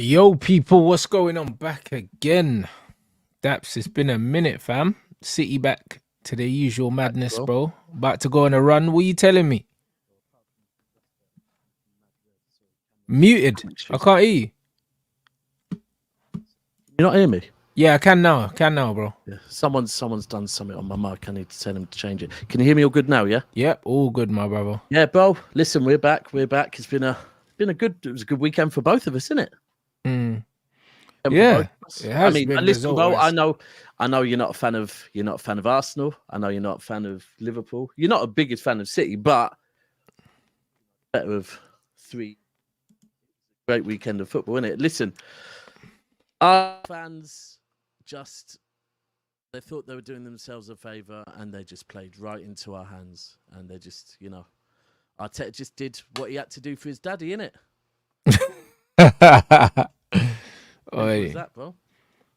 Yo, people, what's going on? Back again. Daps, it's been a minute, fam. City back to the usual madness, bro. About to go on a run. What are you telling me? Muted. I can't hear you. You not hear me? Yeah, I can now. Bro. Yeah. Someone's done something on my mic. I need to tell him to change it. Can you hear me all good now? Yeah. Yep, all good, my brother. Yeah, bro. Listen, we're back. It's been a good. It was a good weekend for both of us, isn't it? Yeah, it has I mean, been listen, bro. result-wise. I know you're not a fan of Arsenal. I know you're not a fan of Liverpool. You're not a biggest fan of City, but better of three. Great weekend of football, isn't it? Listen, our fans they thought they were doing themselves a favour, and they just played right into our hands, and they just, Arteta just did what he had to do for his daddy, innit? What was that, bro?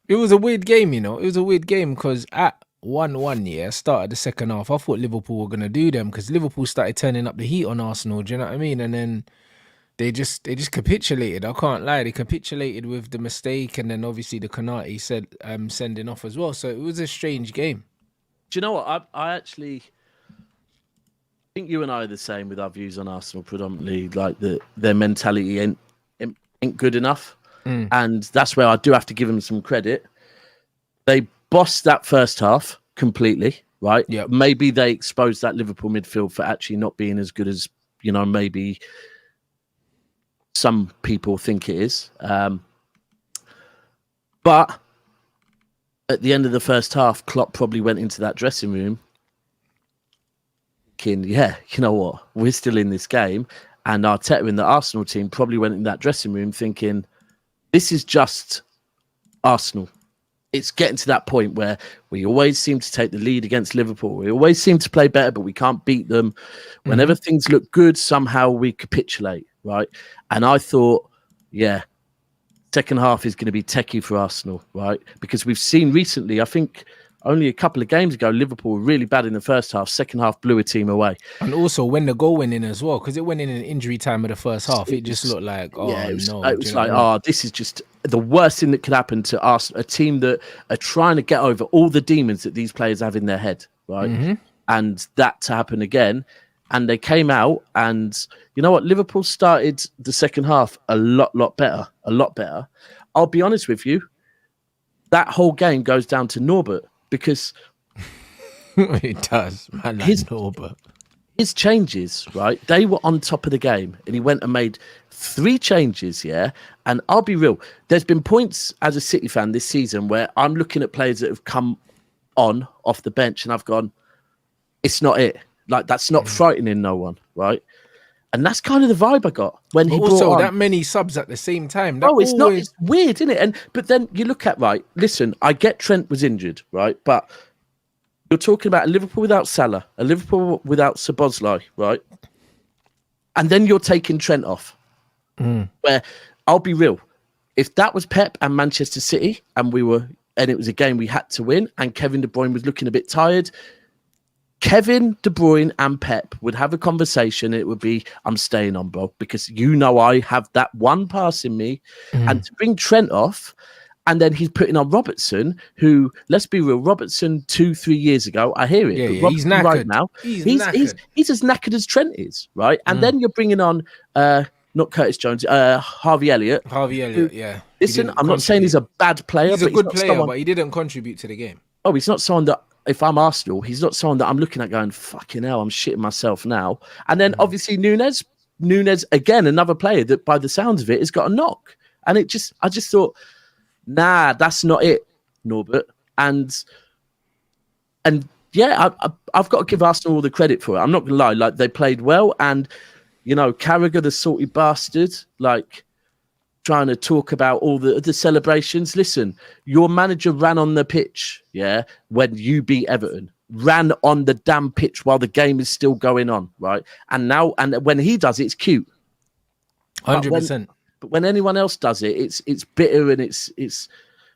It was a weird game, It was a weird game because at 1-1, started the second half, I thought Liverpool were going to do them because Liverpool started turning up the heat on Arsenal, do you know what I mean? And then they just capitulated. I can't lie. They capitulated with the mistake, and then obviously the Konate said sending off as well. So it was a strange game. Do you know what? I actually think you and I are the same with our views on Arsenal. Predominantly, like their mentality ain't good enough, and that's where I do have to give them some credit. They bossed that first half completely, right? Yeah. Maybe they exposed that Liverpool midfield for actually not being as good as maybe some people think it is. But at the end of the first half, Klopp probably went into that dressing room thinking, yeah, you know what? We're still in this game. And Arteta in the Arsenal team probably went in that dressing room thinking, this is just Arsenal. It's getting to that point where we always seem to take the lead against Liverpool. We always seem to play better, but we can't beat them. Whenever things look good, somehow we capitulate, right? And I thought, yeah, second half is going to be techie for Arsenal, right? Because we've seen recently, I think only a couple of games ago, Liverpool were really bad in the first half. Second half blew a team away. And also when the goal went in as well, because it went in injury time of the first half, it just looked like, it was like, this is just the worst thing that could happen to us, a team that are trying to get over all the demons that these players have in their head, right? And that to happen again. And they came out, and you know what? Liverpool started the second half a lot better. I'll be honest with you. That whole game goes down to Norbert because it does, man. Norbert. His changes, right? They were on top of the game, and he went and made 3 changes, yeah? And I'll be real. There's been points as a City fan this season where I'm looking at players that have come on off the bench, and I've gone, it's not it. Like, that's not frightening no one, right? And that's kind of the vibe I got when he brought on that many subs at the same time. It's weird, isn't it? But then you look at, right, listen, I get Trent was injured, right? But you're talking about a Liverpool without Salah, a Liverpool without Szoboszlai, right? And then you're taking Trent off. Where I'll be real, if that was Pep and Manchester City and it was a game we had to win and Kevin De Bruyne was looking a bit tired, Kevin De Bruyne and Pep would have a conversation. It would be, I'm staying on, bro, because I have that one pass in me. And to bring Trent off, and then he's putting on Robertson, who, let's be real, Robertson 2-3 years ago, I hear it. Yeah, he's knackered. Right now, he's as knackered as Trent is, right? And then you're bringing on, not Curtis Jones, Harvey Elliott. Yeah. Listen, I'm not saying he's a bad player. He's a good player, but he didn't contribute to the game. Oh, he's not someone that, if I'm Arsenal, he's not someone that I'm looking at going, fucking hell, I'm shitting myself now. And then obviously Nunes, again, another player that by the sounds of it has got a knock. And I just thought, nah, that's not it, Norbert. And yeah, I've got to give Arsenal all the credit for it. I'm not going to lie, like they played well. And, Carragher, the salty bastard, like, trying to talk about all the celebrations. Listen, your manager ran on the pitch, when you beat Everton. Ran on the damn pitch while the game is still going on, right? And when he does it, it's cute. 100%. But when anyone else does it, it's bitter and it's.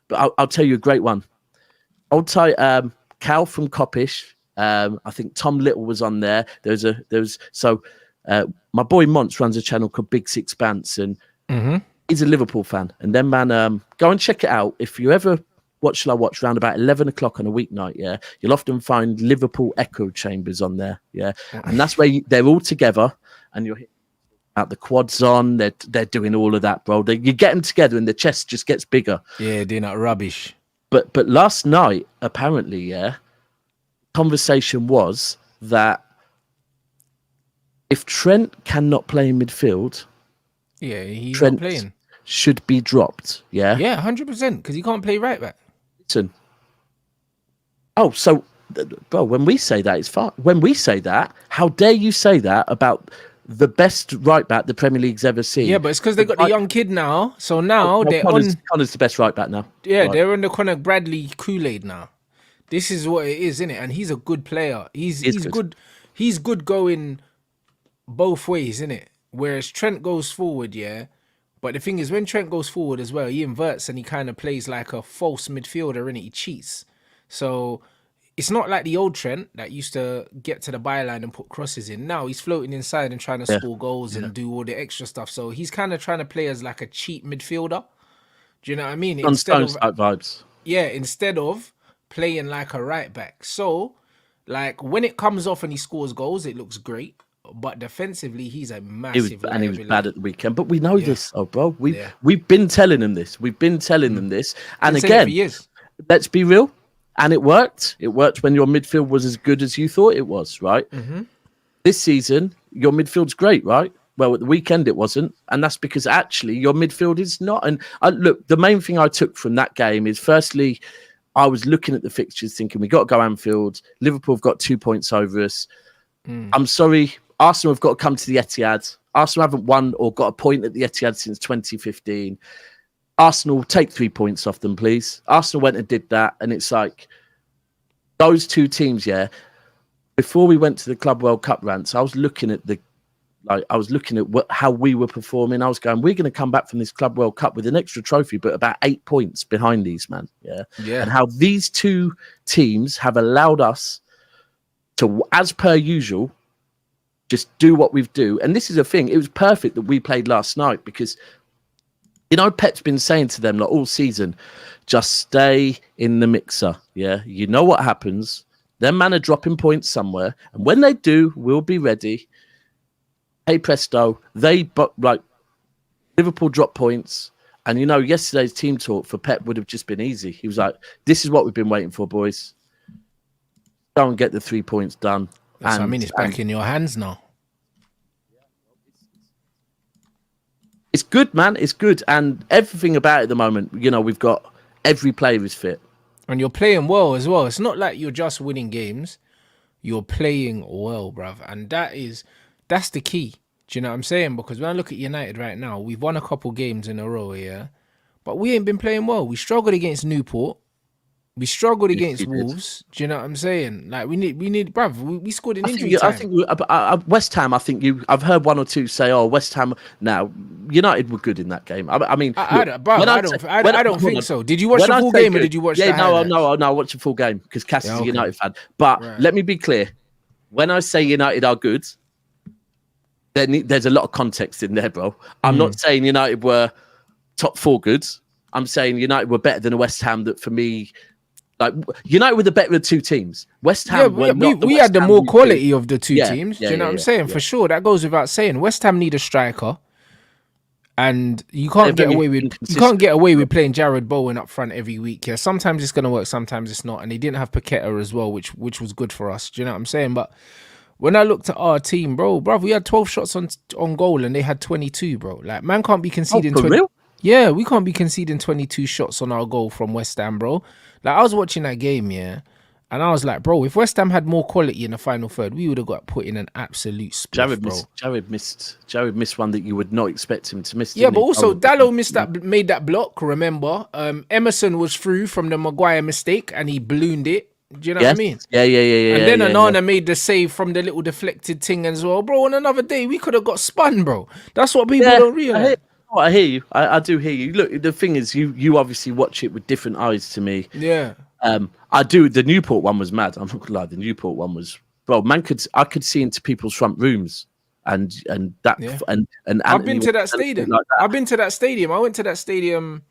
But I'll tell you a great one. Old tight Cal from Coppish. I think Tom Little was on there. My boy Monts runs a channel called Big Sixpence, and He's a Liverpool fan, and then man, go and check it out. If you ever what shall I watch around about 11 o'clock on a weeknight? Yeah, you'll often find Liverpool echo chambers on there. Yeah, and that's where they're all together, and you're out the quads on. They're doing all of that, bro. You get them together, and the chest just gets bigger. Yeah, doing that rubbish. But last night, apparently, yeah, conversation was that if Trent cannot play in midfield, yeah, he's Trent not playing. Should be dropped. Yeah, yeah, 100%, because he can't play right back. Listen. Oh, so, bro, when we say that, it's fine. When we say that, how dare you say that about the best right back the Premier League's ever seen? Yeah, but it's because they got the young kid now. So now they're on. Connor's the best right back now. Yeah, right. They're on the Connor Bradley Kool-Aid now. This is what it is, isn't it? And he's a good player. He's good. He's good going both ways, isn't it? Whereas Trent goes forward, yeah. But the thing is, when Trent goes forward as well, he inverts and he kind of plays like a false midfielder, innit? He cheats. So it's not like the old Trent that used to get to the byline and put crosses in. Now he's floating inside and trying to score goals and do all the extra stuff. So he's kind of trying to play as like a cheap midfielder. Do you know what I mean? Instead of vibes. Yeah, instead of playing like a right back. So, like, when it comes off and he scores goals, it looks great. But defensively, he's a massive and he was bad at the weekend. But we know this, bro. We've been telling him this. We've been telling them this. And again, let's be real. And it worked. It worked when your midfield was as good as you thought it was, right? Mm-hmm. This season, your midfield's great, right? Well, at the weekend, it wasn't. And that's because actually your midfield is not. And look, the main thing I took from that game is, firstly, I was looking at the fixtures thinking, we got to go Anfield. Liverpool have got 2 points over us. I'm sorry. Arsenal have got to come to the Etihad. Arsenal haven't won or got a point at the Etihad since 2015. Arsenal, take 3 points off them, please. Arsenal went and did that. And it's like those two teams, yeah. Before we went to the Club World Cup rants, I was looking at how we were performing. I was going, we're going to come back from this Club World Cup with an extra trophy, but about 8 points behind these, man. Yeah. And how these two teams have allowed us to, as per usual, just do what we've do. And this is a thing. It was perfect that we played last night because, you know, Pep's been saying to them like all season, just stay in the mixer. Yeah. You know what happens. Them man are dropping points somewhere. And when they do, we'll be ready. Hey presto, Liverpool drop points. And, you know, yesterday's team talk for Pep would have just been easy. He was like, this is what we've been waiting for, boys. Go and get the 3 points done. I mean, it's back in your hands now. It's good, man. It's good. And everything about it at the moment, you know, we've got every player is fit. And you're playing well as well. It's not like you're just winning games. You're playing well, bruv. And that's the key. Do you know what I'm saying? Because when I look at United right now, we've won a couple games in a row, yeah? But we ain't been playing well. We struggled against Newport. We struggled against Wolves. Do you know what I'm saying? Like we need, bruv. We scored in injury time. I think West Ham. I've heard one or two say, "Oh, West Ham." Now United were good in that game. I mean, I don't think so. Did you watch the full game or did you watch? Yeah, no. I watched the full game because Cassie's a United fan. But let me be clear: when I say United are good, there's a lot of context in there, bro. I'm not saying United were top 4 goods. I'm saying United were better than a West Ham that, for me. Like United were the better of 2 teams. West Ham, we had the more quality of the 2 teams. Do you know what I'm saying? For sure, that goes without saying. West Ham need a striker, and you can't get away with playing Jared Bowen up front every week. Yeah, sometimes it's gonna work, sometimes it's not. And they didn't have Paqueta as well, which was good for us. Do you know what I'm saying? But when I looked at our team, bro, we had 12 shots on goal and they had 22, bro. Like, man can't be conceding 20. Real? Yeah, we can't be conceding 22 shots on our goal from West Ham, bro. Like, I was watching that game, yeah, and I was like, bro, if West Ham had more quality in the final third, we would have got put in an absolute spliff, bro. Jared missed one that you would not expect him to miss. Yeah, but also Dallo made that block, remember? Emerson was through from the Maguire mistake and he ballooned it. Do you know what I mean? Yeah. And then Onana made the save from the little deflected thing as well. Bro, on another day, we could have got spun, bro. That's what people don't realize. I hear you. I do hear you. Look, the thing is, you obviously watch it with different eyes to me. Yeah. I do. The Newport one was mad. I'm not gonna lie. The Newport one was, bro. I could see into people's front rooms. and that Yeah. and I've been Anthony to that was celebrating stadium. like that. I've been to that stadium. I went to that stadium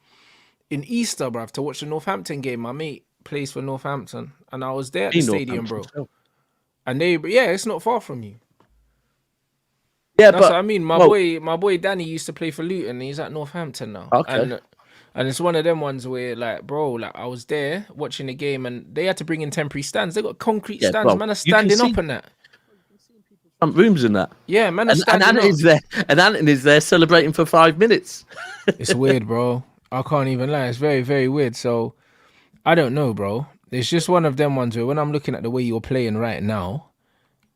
in Easter, bruv, to watch the Northampton game. My mate plays for Northampton, and I was there at the stadium, bro. And it's not far from you. Yeah, That's but what I mean. My boy Danny used to play for Luton. He's at Northampton now. Okay. And it's one of them ones where, like, bro, like, I was there watching the game, and they had to bring in temporary stands. They got concrete stands. well, Man are standing up and that. Front rooms and that. Yeah, man are And standing up. Anthony's there. And Anthony's there celebrating for 5 minutes. It's weird, bro. I can't even lie. It's very, very weird. So I don't know, bro. It's just one of them ones where when I'm looking at the way you're playing right now,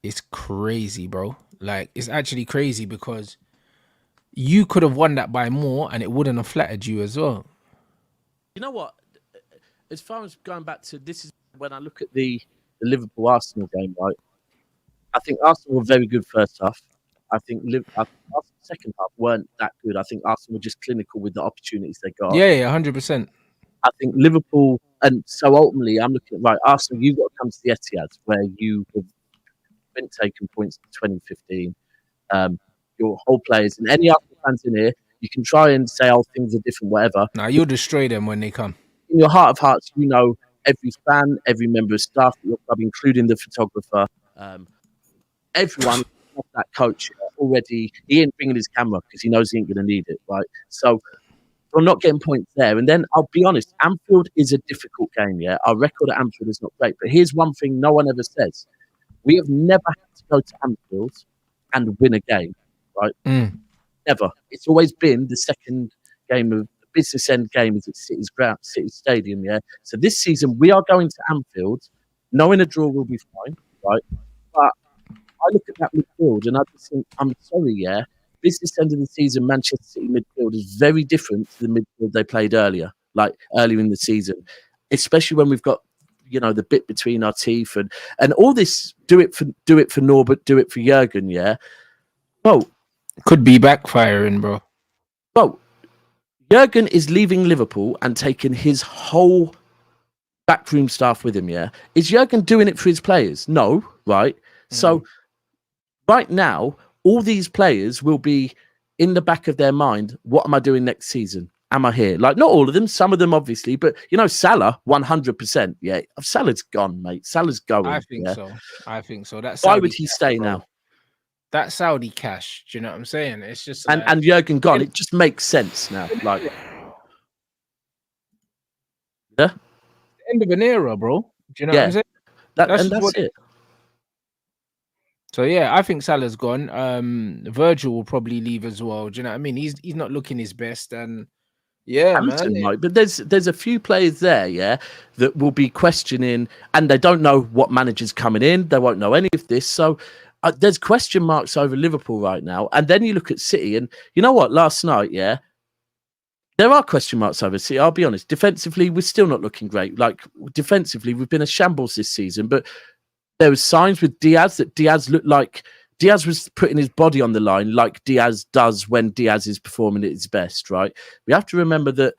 it's crazy, bro. Like, it's actually crazy because you could have won that by more and it wouldn't have flattered you as well. You know what? As far as going back to this, is when I look at the Liverpool Arsenal game, right? I think Arsenal were very good first half. I think Arsenal's second half weren't that good. I think Arsenal were just clinical with the opportunities they got. Yeah, 100%. I think Liverpool, and so ultimately, I'm looking at, right, Arsenal, you've got to come to the Etihad where you have been taking points in 2015. Your whole players and any Arsenal fans in here, you can try and say, oh, things are different, whatever. Nah, you'll destroy them when they come. In your heart of hearts, you know every fan, every member of staff at your club, including the photographer, everyone, that coach already, he ain't bringing his camera because he knows he ain't going to need it, right? So we're not getting points there. And then I'll be honest, Anfield is a difficult game, yeah? Our record at Anfield is not great. But here's one thing no one ever says. We have never had to go to Anfield and win a game, right? Never. It's always been the second game of the business end game is at City's ground, City Stadium, yeah? So this season we are going to Anfield knowing a draw will be fine, right? But I look at that midfield and I just think, I'm sorry, yeah? Business end of the season, Manchester City midfield is very different to the midfield they played earlier in the season, especially when we've got, you know, the bit between our teeth and all this. Do it for Norbert, do it for Jurgen, yeah. Well, could be backfiring, bro. Well, Jurgen is leaving Liverpool and taking his whole backroom staff with him. Yeah, is Jurgen doing it for his players? No, right? So right now, all these players will be in the back of their mind. What am I doing next season? Am I here? Like, not all of them, some of them obviously, but you know, Salah, 100%. Yeah, Salah's gone, mate. Salah's going. I think so. That's why would he stay now? That Saudi cash. Do you know what I'm saying? It's just and Jurgen gone. It just makes sense now. Like, yeah, end of an era, bro. Do you know what I'm saying? That's it. So yeah, I think Salah's gone. Virgil will probably leave as well. Do you know what I mean? He's not looking his best, and yeah, man. Might, but there's a few players there, yeah, that will be questioning, and they don't know what manager's coming in. They won't know any of this, so there's question marks over Liverpool right now. And then you look at City, and you know what? Last night, yeah, there are question marks over City. I'll be honest. Defensively, we're still not looking great. Like, defensively, we've been a shambles this season, but there was signs with Diaz that Diaz looked like Diaz was putting his body on the line like Diaz does when Diaz is performing at his best, right? We have to remember that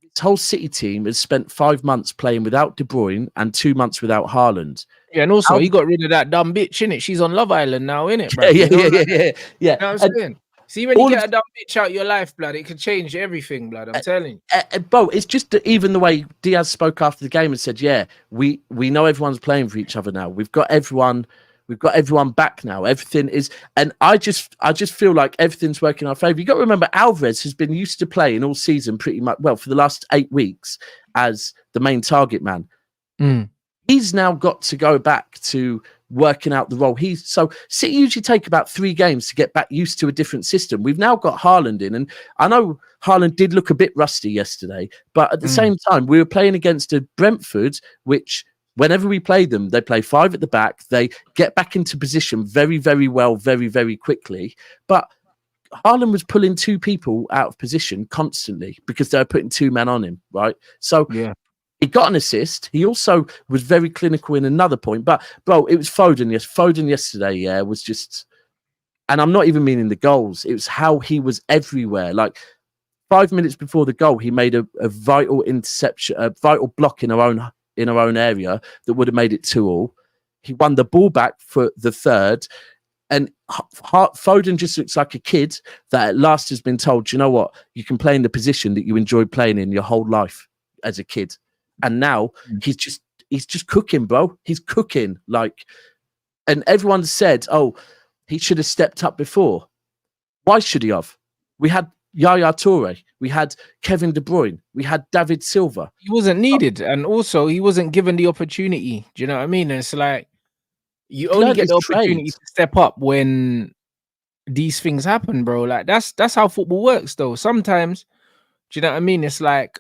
this whole City team has spent 5 months playing without De Bruyne and 2 months without Haaland. Yeah, and also he got rid of that dumb bitch, innit? She's on Love Island now, innit, bro? Yeah. You know what I'm saying? See, when you get a dumb bitch out your life, blood, it can change everything, blood. I'm telling you. Bo, it's just that even the way Diaz spoke after the game and said, "Yeah, we know everyone's playing for each other now. We've got everyone back now. Everything is," and I just feel like everything's working in our favour. You got to remember, Alvarez has been used to playing all season pretty much for the last 8 weeks as the main target man. He's now got to go back to working out the role. So City usually take about 3 games to get back used to a different system. We've now got Haaland in, and I know Haaland did look a bit rusty yesterday, but at the same time, we were playing against a Brentford, which whenever we play them, they play 5 at the back. They get back into position very, very well, very, very quickly. But Haaland was pulling 2 people out of position constantly because they were putting 2 men on him, right? So yeah. He got an assist. He also was very clinical in another point. But, bro, it was Foden. Yes, Foden yesterday, yeah, was just... And I'm not even meaning the goals. It was how he was everywhere. Like, 5 minutes before the goal, he made a vital interception, a vital block in our own area that would have made it 2-2. He won the ball back for the third. And Foden just looks like a kid that at last has been told, you know what, you can play in the position that you enjoyed playing in your whole life as a kid. And now he's just cooking, bro. He's cooking. Like, and everyone said, oh, he should have stepped up before. Why should he have? We had Yaya Toure, we had Kevin De Bruyne, we had David Silva. He wasn't needed, and also he wasn't given the opportunity. Do you know what I mean? It's like you only get the opportunity to step up when these things happen, bro. Like that's how football works, though. Sometimes, do you know what I mean? It's like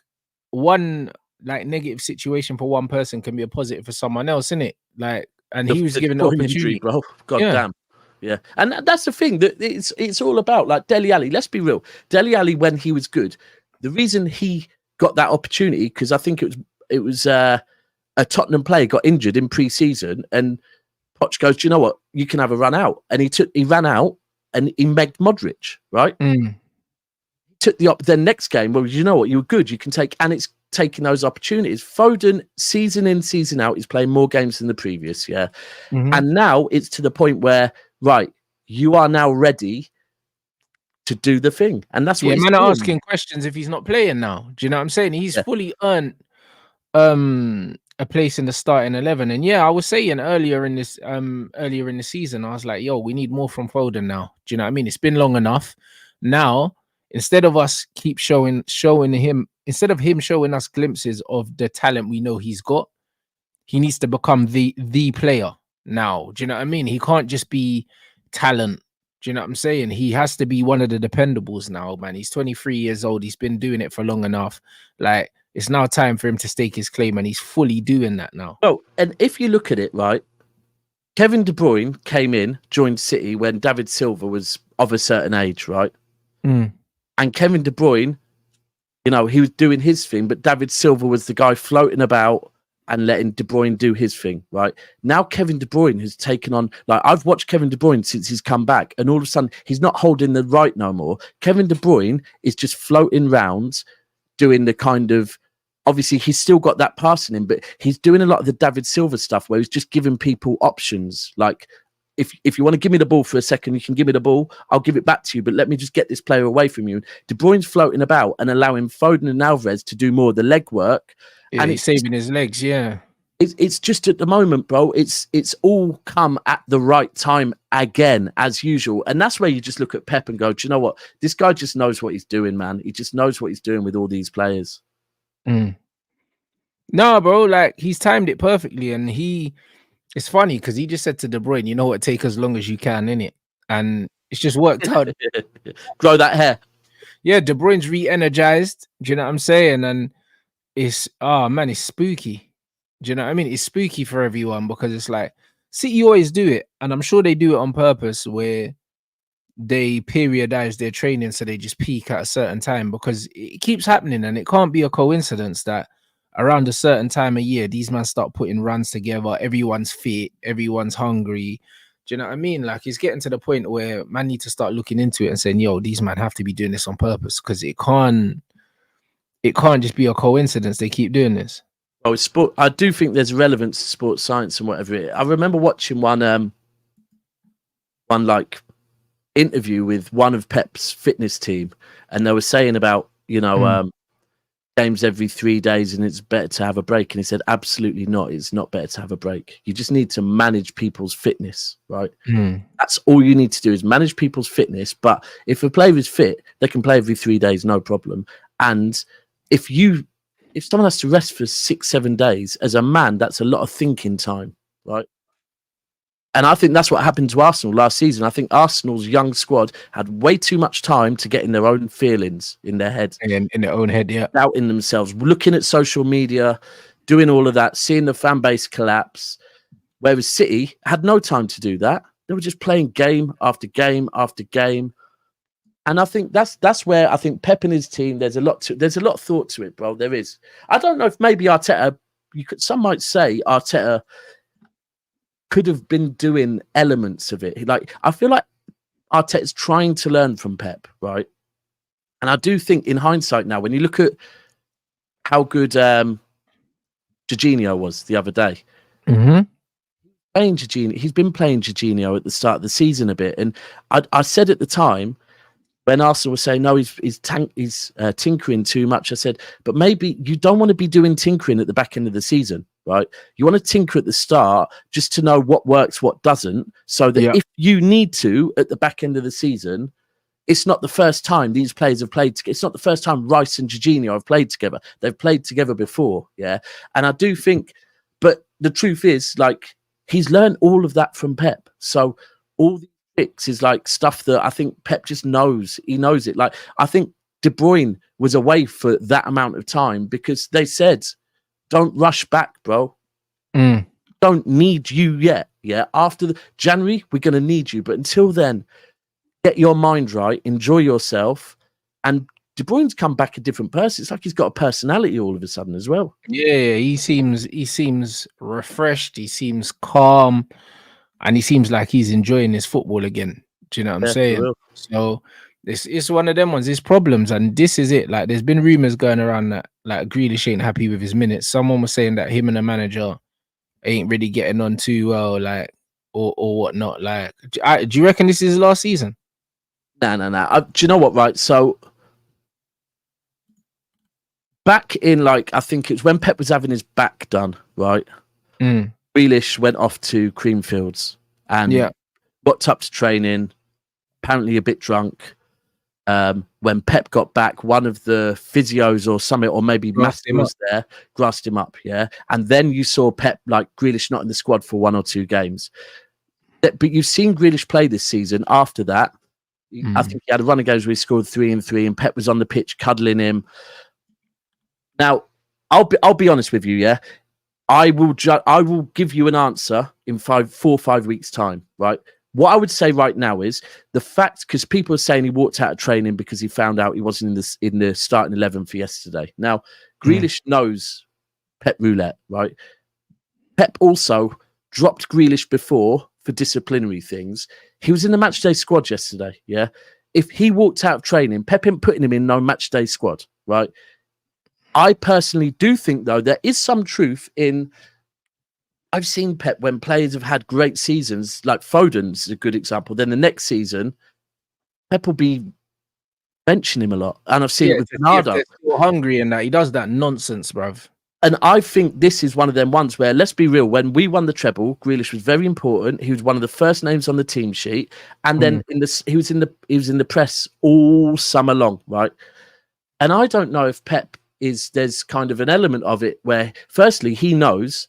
one like negative situation for one person can be a positive for someone else, isn't it? Like, and he was given the opportunity, injury, bro. God damn. Yeah, and that's the thing that it's all about. Like Dele Alli, let's be real. Dele Alli, when he was good, the reason he got that opportunity, because I think it was a Tottenham player got injured in pre-season, and Poch goes, do you know what? You can have a run out, and he ran out, and he megged Modric, right? Took the next game. Well, you know what? You were good. You can take, and it's taking those opportunities. Foden, season in, season out, he's playing more games than the previous year, and now it's to the point where, right, you are now ready to do the thing, and that's what man are asking questions if he's not playing now. Do you know what I'm saying? He's fully earned a place in the starting 11. And I was saying earlier in the season, I was like, yo, we need more from Foden now. Do you know what I mean? It's been long enough. Now, instead of us keep showing him, instead of him showing us glimpses of the talent we know he's got, he needs to become the player now. Do you know what I mean? He can't just be talent. Do you know what I'm saying? He has to be one of the dependables now, man. He's 23 years old. He's been doing it for long enough. Like, it's now time for him to stake his claim, and he's fully doing that now. Oh, and if you look at it, right, Kevin De Bruyne came in, joined City when David Silva was of a certain age, right? And Kevin De Bruyne, you know, he was doing his thing, but David Silva was the guy floating about and letting De Bruyne do his thing, right? Now Kevin De Bruyne has taken on, like, I've watched Kevin De Bruyne since he's come back, and all of a sudden he's not holding the right no more. Kevin De Bruyne is just floating round, doing the kind of, obviously he's still got that passing in, but he's doing a lot of the David Silva stuff where he's just giving people options. Like, if you want to give me the ball for a second, you can give me the ball. I'll give it back to you, but let me just get this player away from you. De Bruyne's floating about and allowing Foden and Alvarez to do more of the leg work. Yeah, and he's saving his legs, It's just at the moment, bro, it's all come at the right time again, as usual. And that's where you just look at Pep and go, do you know what? This guy just knows what he's doing, man. He just knows what he's doing with all these players. No, bro, like, he's timed it perfectly. And it's funny because he just said to De Bruyne, you know what, take as long as you can, innit? And it's just worked out. Grow that hair. Yeah, De Bruyne's re-energized. Do you know what I'm saying? And it's, it's spooky. Do you know what I mean? It's spooky for everyone because it's like, City always do it, and I'm sure they do it on purpose, where they periodize their training so they just peak at a certain time, because it keeps happening, and it can't be a coincidence that around a certain time of year these men start putting runs together. Everyone's fit, everyone's hungry. Do you know what I mean? Like, it's getting to the point where man need to start looking into it and saying, yo, these men have to be doing this on purpose, because it can't just be a coincidence they keep doing this. Oh, sport. I do think there's relevance to sports science and whatever. I remember watching one like interview with one of Pep's fitness team, and they were saying about, you know, games every 3 days and it's better to have a break. And he said, absolutely not. It's not better to have a break. You just need to manage people's fitness, right? That's all you need to do, is manage people's fitness. But if a player is fit, they can play every 3 days, no problem. And if someone has to rest for 6-7 days, as a man, that's a lot of thinking time, right? And I think that's what happened to Arsenal last season. I think Arsenal's young squad had way too much time to get in their own feelings in their head. In their own head, yeah. Doubting themselves, looking at social media, doing all of that, seeing the fan base collapse. Whereas City had no time to do that. They were just playing game after game after game. And I think that's where I think Pep and his team, there's a lot of thought to it, bro. There is. I don't know if maybe Arteta, some might say Arteta could have been doing elements of it. Like, I feel like Arteta's trying to learn from Pep, right? And I do think in hindsight now, when you look at how good Jorginho was the other day, playing Jorginho. He's been playing Jorginho at the start of the season a bit, and I said at the time when Arsenal was saying no, he's tinkering too much. I said, but maybe you don't want to be doing tinkering at the back end of the season, right? You want to tinker at the start just to know what works, what doesn't, so that if you need to at the back end of the season, it's not the first time these players have played together. It's not the first time Rice and Jorginho have played together. They've played together before, yeah. And I do think, but the truth is, like, he's learned all of that from Pep. So all the tricks is like stuff that I think Pep just knows. He knows it. Like, I think De Bruyne was away for that amount of time because they said, don't rush back, bro. Don't need you yet. Yeah. After January, we're going to need you. But until then, get your mind right, enjoy yourself. And De Bruyne's come back a different person. It's like he's got a personality all of a sudden as well. Yeah, he seems refreshed. He seems calm, and he seems like he's enjoying his football again. Do you know what I'm saying? So it's one of them ones. There's problems, and this is it. Like, there's been rumors going around that like Grealish ain't happy with his minutes. Someone was saying that him and the manager ain't really getting on too well, like or whatnot. Like, do you reckon this is his last season? No. Do you know what? Right, so back in, like, I think it's when Pep was having his back done, right? Grealish went off to Creamfields and got up to training, apparently a bit drunk. When Pep got back, one of the physios or something, or maybe Matthew was there, grassed him up, yeah. And then you saw Pep, like, Grealish not in the squad for 1 or 2 games. But you've seen Grealish play this season after that. I think he had a run of games where he scored 3 and 3, and Pep was on the pitch cuddling him. Now, I'll be honest with you, yeah. I will give you an answer in 4 or 5 weeks' time, right? What I would say right now is the fact, because people are saying he walked out of training because he found out he wasn't in the starting 11 for yesterday. Now, Grealish knows Pep roulette, right? Pep also dropped Grealish before for disciplinary things. He was in the matchday squad yesterday, yeah? If he walked out of training, Pep ain't putting him in no matchday squad, right? I personally do think, though, there is some truth in... I've seen Pep when players have had great seasons, like Foden's a good example. Then the next season, Pep will be benching him a lot. And I've seen it with Bernardo. They're still hungry and that. He does that nonsense, bruv. And I think this is one of them ones where, let's be real, when we won the treble, Grealish was very important. He was one of the first names on the team sheet, and then he was in the press all summer long, right? And I don't know if Pep there's kind of an element of it where, firstly, he knows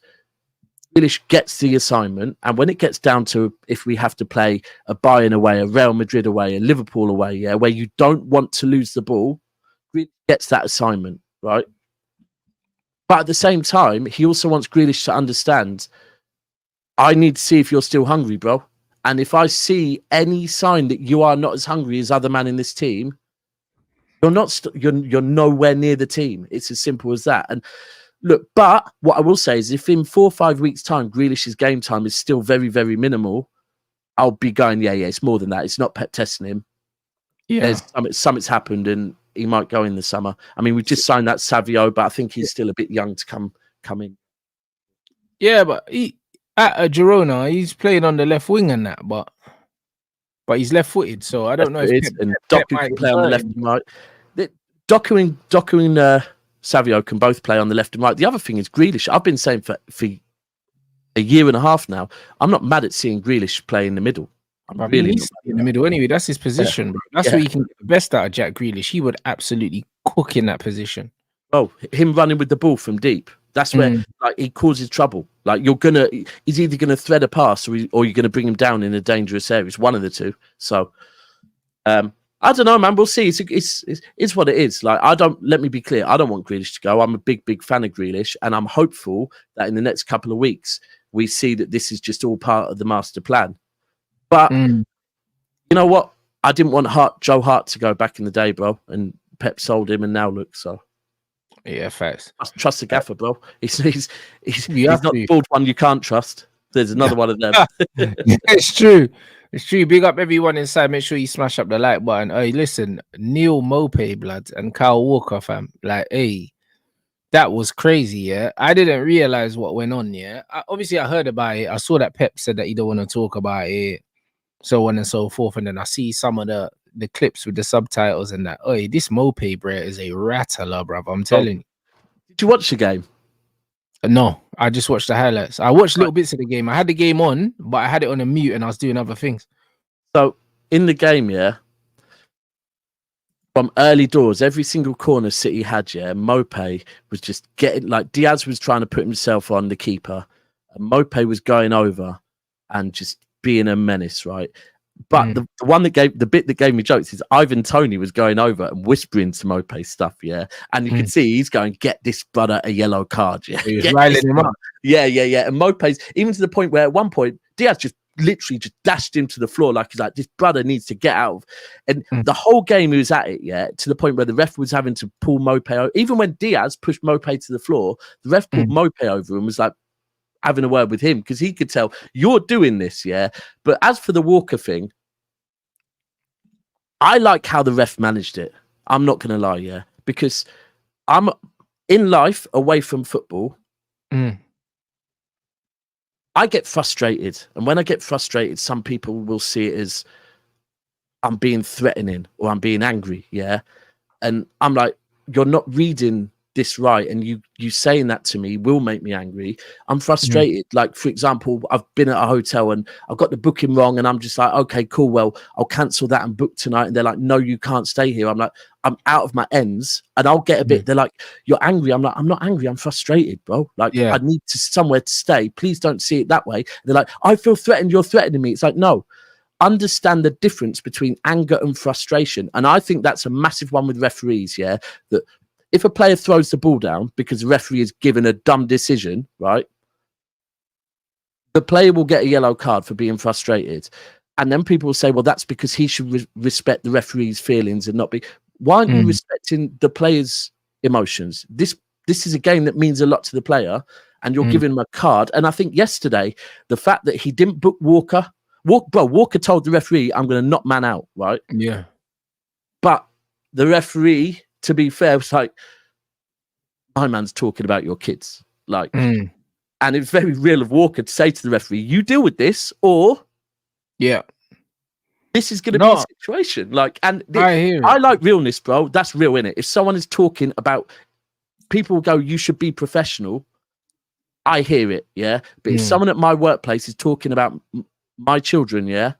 Grealish gets the assignment, and when it gets down to if we have to play a Bayern away, a Real Madrid away, a Liverpool away, yeah, where you don't want to lose the ball, Grealish gets that assignment, right? But at the same time, he also wants Grealish to understand, I need to see if you're still hungry, bro. And if I see any sign that you are not as hungry as other man in this team, you're not. You're nowhere near the team. It's as simple as that. And look, but what I will say is, if in 4 or 5 weeks' time, Grealish's game time is still very, very minimal, I'll be going, yeah, it's more than that. It's not Pep testing him. Yeah, something's happened, and he might go in the summer. I mean, we just signed that Savio, but I think he's still a bit young to come in. Yeah, but he at Girona, he's playing on the left wing and that, but he's left-footed, so I don't know if Doku can play on the left and right. Doku and Savio can both play on the left and right. The other thing is Grealish. I've been saying for a year and a half now, I'm not mad at seeing Grealish play in the middle. I'm really not in the middle anyway. That's his position. Bro. That's where you can get the best out of Jack Grealish. He would absolutely cook in that position. Oh, him running with the ball from deep. That's where like he causes trouble. Like he's either gonna thread a pass or you're gonna bring him down in a dangerous area. It's one of the two. So I don't know, man. We'll see. It's what it is. Like, let me be clear. I don't want Grealish to go. I'm a big fan of Grealish, and I'm hopeful that in the next couple of weeks we see that this is just all part of the master plan. But you know what? I didn't want Joe Hart to go back in the day, bro. And Pep sold him, and now look. So yeah, facts. Trust the gaffer, bro. He's not the bald one you can't trust. There's another one of them. It's true. It's true. Big up everyone inside. Make sure you smash up the like button. Hey, listen, Neil Maupay, blood, and Kyle Walker, fam. Like, hey, That was crazy, yeah. I didn't realize what went on, yeah. Obviously, I heard about it. I saw that Pep said that he don't want to talk about it, so on and so forth. And then I see some of the clips with the subtitles and that. Oh, this Maupay, bro, is a rattler, bruv. I'm telling you. Did you watch the game? No, I just watched the highlights. I watched little bits of the game. I had the game on, but I had it on a mute and I was doing other things. So in the game, yeah, from early doors, every single corner City had, yeah, Maupay was just getting, like, Diaz was trying to put himself on the keeper, and Maupay was going over and just being a menace, right? But the one that gave the bit that gave me jokes is Ivan Toney was going over and whispering to Maupay stuff, yeah, and you can see he's going, "Get this brother a yellow card, yeah." He was riling him up. Yeah. And Maupay's even to the point where at one point Diaz just literally just dashed him to the floor, like he's like, this brother needs to get out of. And the whole game he was at it, yeah, to the point where the ref was having to pull Maupay over. Even when Diaz pushed Maupay to the floor, the ref pulled Maupay over and was like having a word with him because he could tell you're doing this, yeah. But as for the Walker thing, I like how the ref managed it. I'm not gonna lie, yeah, because I'm in life away from football. I get frustrated, and when I get frustrated, some people will see it as I'm being threatening or I'm being angry, yeah. And I'm like, you're not reading this right, and you saying that to me will make me angry. I'm frustrated. Like, for example, I've been at a hotel and I've got the booking wrong, and I'm just like, okay, cool, well, I'll cancel that and book tonight. And they're like, no, you can't stay here. I'm like, I'm out of my ends, and I'll get a bit. They're like, you're angry. I'm like, I'm not angry. I'm frustrated, bro. Like, I need somewhere to stay. Please don't see it that way. They're like, I feel threatened. You're threatening me. It's like, no. Understand the difference between anger and frustration. And I think that's a massive one with referees, yeah, that if a player throws the ball down because the referee is given a dumb decision, right, the player will get a yellow card for being frustrated. And then people will say, well, that's because he should respect the referee's feelings and not be. Why aren't you respecting the player's emotions? This is a game that means a lot to the player, and you're giving him a card. And I think yesterday, the fact that he didn't book Walker, Walker told the referee, I'm going to knock man out, right? Yeah. But the referee, to be fair, was like, my man's talking about your kids. Like, and it's very real of Walker to say to the referee, you deal with this, or this is going to be a situation. Like, and I like realness, bro. That's real, innit? If someone is talking about, people go, you should be professional. I hear it, yeah. But if someone at my workplace is talking about my children, yeah,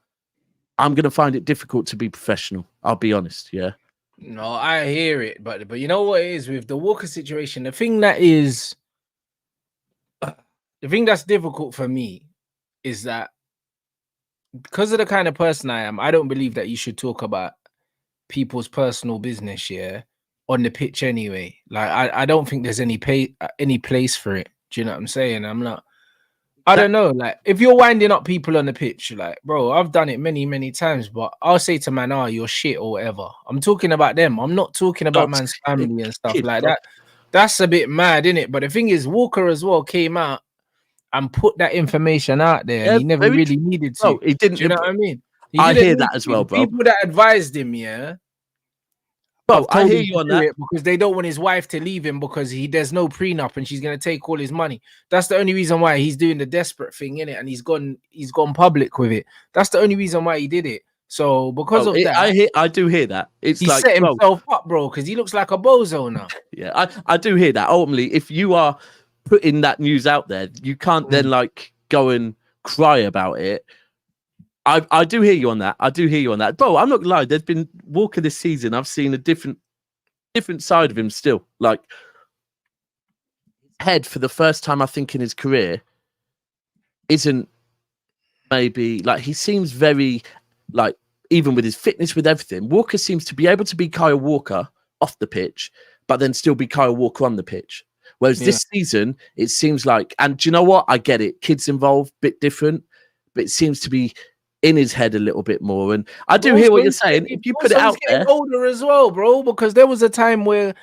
I'm going to find it difficult to be professional. I'll be honest, yeah. No, I hear it, but you know what it is with the Walker situation. The thing that's difficult for me is that because of the kind of person I am, I don't believe that you should talk about people's personal business, yeah, on the pitch anyway. Like, I don't think there's any place for it. Do you know what I'm saying? I don't know. Like, if you're winding up people on the pitch, like, bro, I've done it many, many times, but I'll say to man, oh, you're shit or whatever. I'm talking about them. I'm not talking about man's family and stuff like that. That's a bit mad, isn't it? But the thing is, Walker as well came out and put that information out there, and he never really needed to. No, he didn't. Do you know what I mean? I hear that as well, bro. People that advised him, yeah. Bro, I hear you on that, because they don't want his wife to leave him because there's no prenup and she's gonna take all his money. That's the only reason why he's doing the desperate thing, innit? And he's gone public with it. That's the only reason why he did it. So because of that, I do hear that. It's he like, set himself up, bro, because he looks like a bozo now. Yeah, I do hear that. Ultimately, if you are putting that news out there, you can't then like go and cry about it. I do hear you on that. I do hear you on that. Bro, I'm not gonna lie. There's been Walker this season. I've seen a different side of him still. Like, head for the first time, I think, in his career, isn't maybe like, he seems very like, even with his fitness, with everything, Walker seems to be able to be Kyle Walker off the pitch, but then still be Kyle Walker on the pitch. Whereas this season, it seems like, and do you know what? I get it. Kids involved, bit different, but it seems to be in his head a little bit more. And I do hear what you're saying. If you put it out there, older as well, bro, because there was a time where